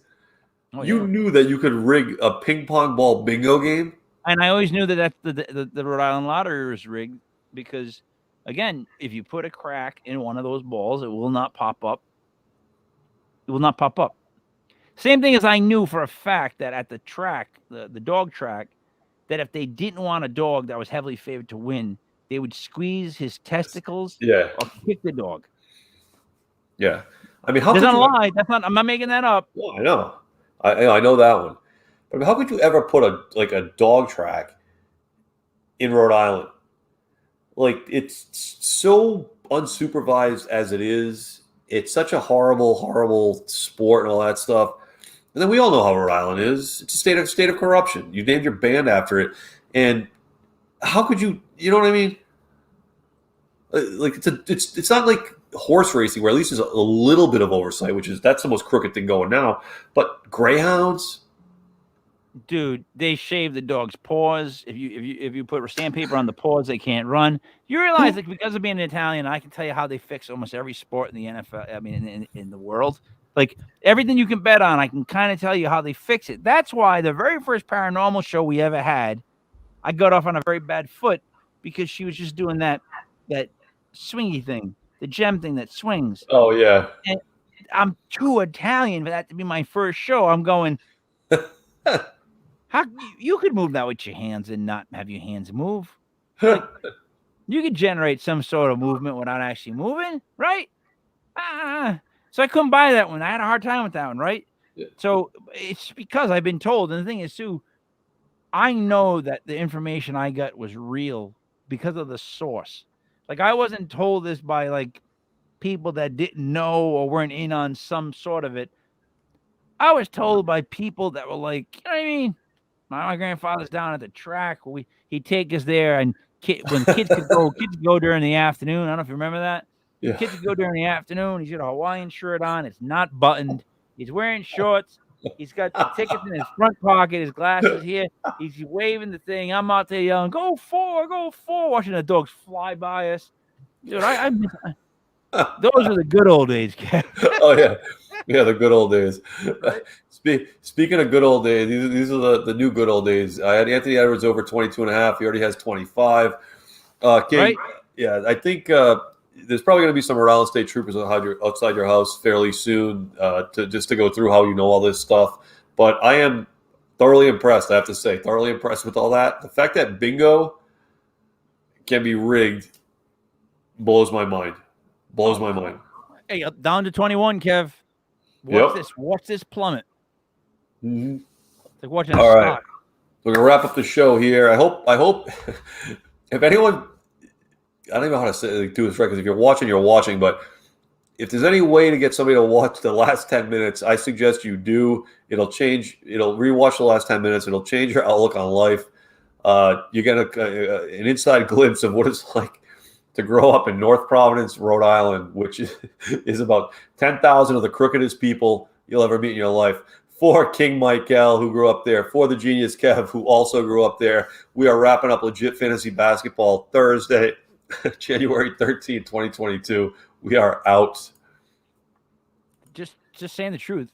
Speaker 3: Oh,
Speaker 2: you knew that you could rig a ping pong ball bingo game?
Speaker 3: And I always knew that the Rhode Island lottery was rigged because, again, if you put a crack in one of those balls, it will not pop up. It will not pop up. Same thing as I knew for a fact that at the track, the dog track, that if they didn't want a dog that was heavily favored to win, they would squeeze his testicles or kick the dog.
Speaker 2: Yeah. I mean, how
Speaker 3: doesn't lie. I'm not making that up.
Speaker 2: Well, I know. I know that one. But how could you ever put a dog track in Rhode Island? Like it's so unsupervised as it is. It's such a horrible sport and all that stuff. And then we all know how Rhode Island is. It's a state of corruption. You named your band after it, and how could you? You know what I mean? Like it's not like horse racing where at least there's a little bit of oversight, that's the most crooked thing going now. But greyhounds,
Speaker 3: dude, they shave the dog's paws. If you put sandpaper on the paws, they can't run. You realize, like, because of being an Italian, I can tell you how they fix almost every sport in the NFL. I mean, in the world, like everything you can bet on, I can kind of tell you how they fix it. That's why the very first paranormal show we ever had, I got off on a very bad foot because she was just doing that swingy thing, the gem thing that swings.
Speaker 2: Oh yeah.
Speaker 3: And I'm too Italian for that to be my first show. I'm going. How you could move that with your hands and not have your hands move? Like, you could generate some sort of movement without actually moving, right? So I couldn't buy that one. I had a hard time with that one, right?
Speaker 2: Yeah.
Speaker 3: So it's because I've been told, and the thing is too, I know that the information I got was real because of the source. Like I wasn't told this by like people that didn't know or weren't in on some sort of it. I was told by people that were like, you know what I mean? My grandfather's down at the track. He'd take us there, and when kids could go during the afternoon. I don't know if you remember that.
Speaker 2: Yeah.
Speaker 3: Kids could go during the afternoon. He's got a Hawaiian shirt on. It's not buttoned. He's wearing shorts. He's got the tickets in his front pocket. His glasses here. He's waving the thing. I'm out there yelling, "Go 4, go 4!" Watching the dogs fly by us. Dude, those are the good old days, Kev.
Speaker 2: Oh yeah, the good old days. Speaking of good old days, these are the new good old days. I had Anthony Edwards over 22.5. He already has 25. King,
Speaker 3: right?
Speaker 2: Yeah, I think there's probably going to be some Rhode Island State troopers outside your house fairly soon to go through how you know all this stuff. But I am thoroughly impressed, I have to say. Thoroughly impressed with all that. The fact that bingo can be rigged blows my mind. Blows my mind.
Speaker 3: Hey, down to 21, Kev. Watch this plummet.
Speaker 2: Mm-hmm.
Speaker 3: It's like watching a
Speaker 2: All right.
Speaker 3: stock.
Speaker 2: We're going to wrap up the show here. I hope if anyone, I don't even know how to do this right, because if you're watching, but if there's any way to get somebody to watch the last 10 minutes, I suggest you do. It'll rewatch the last 10 minutes. It'll change your outlook on life. You get an inside glimpse of what it's like to grow up in North Providence, Rhode Island, which is about 10,000 of the crookedest people you'll ever meet in your life. For King Michael, who grew up there. For the genius Kev, who also grew up there. We are wrapping up Legit Fantasy Basketball Thursday, January 13th, 2022. We are out.
Speaker 3: Just saying the truth.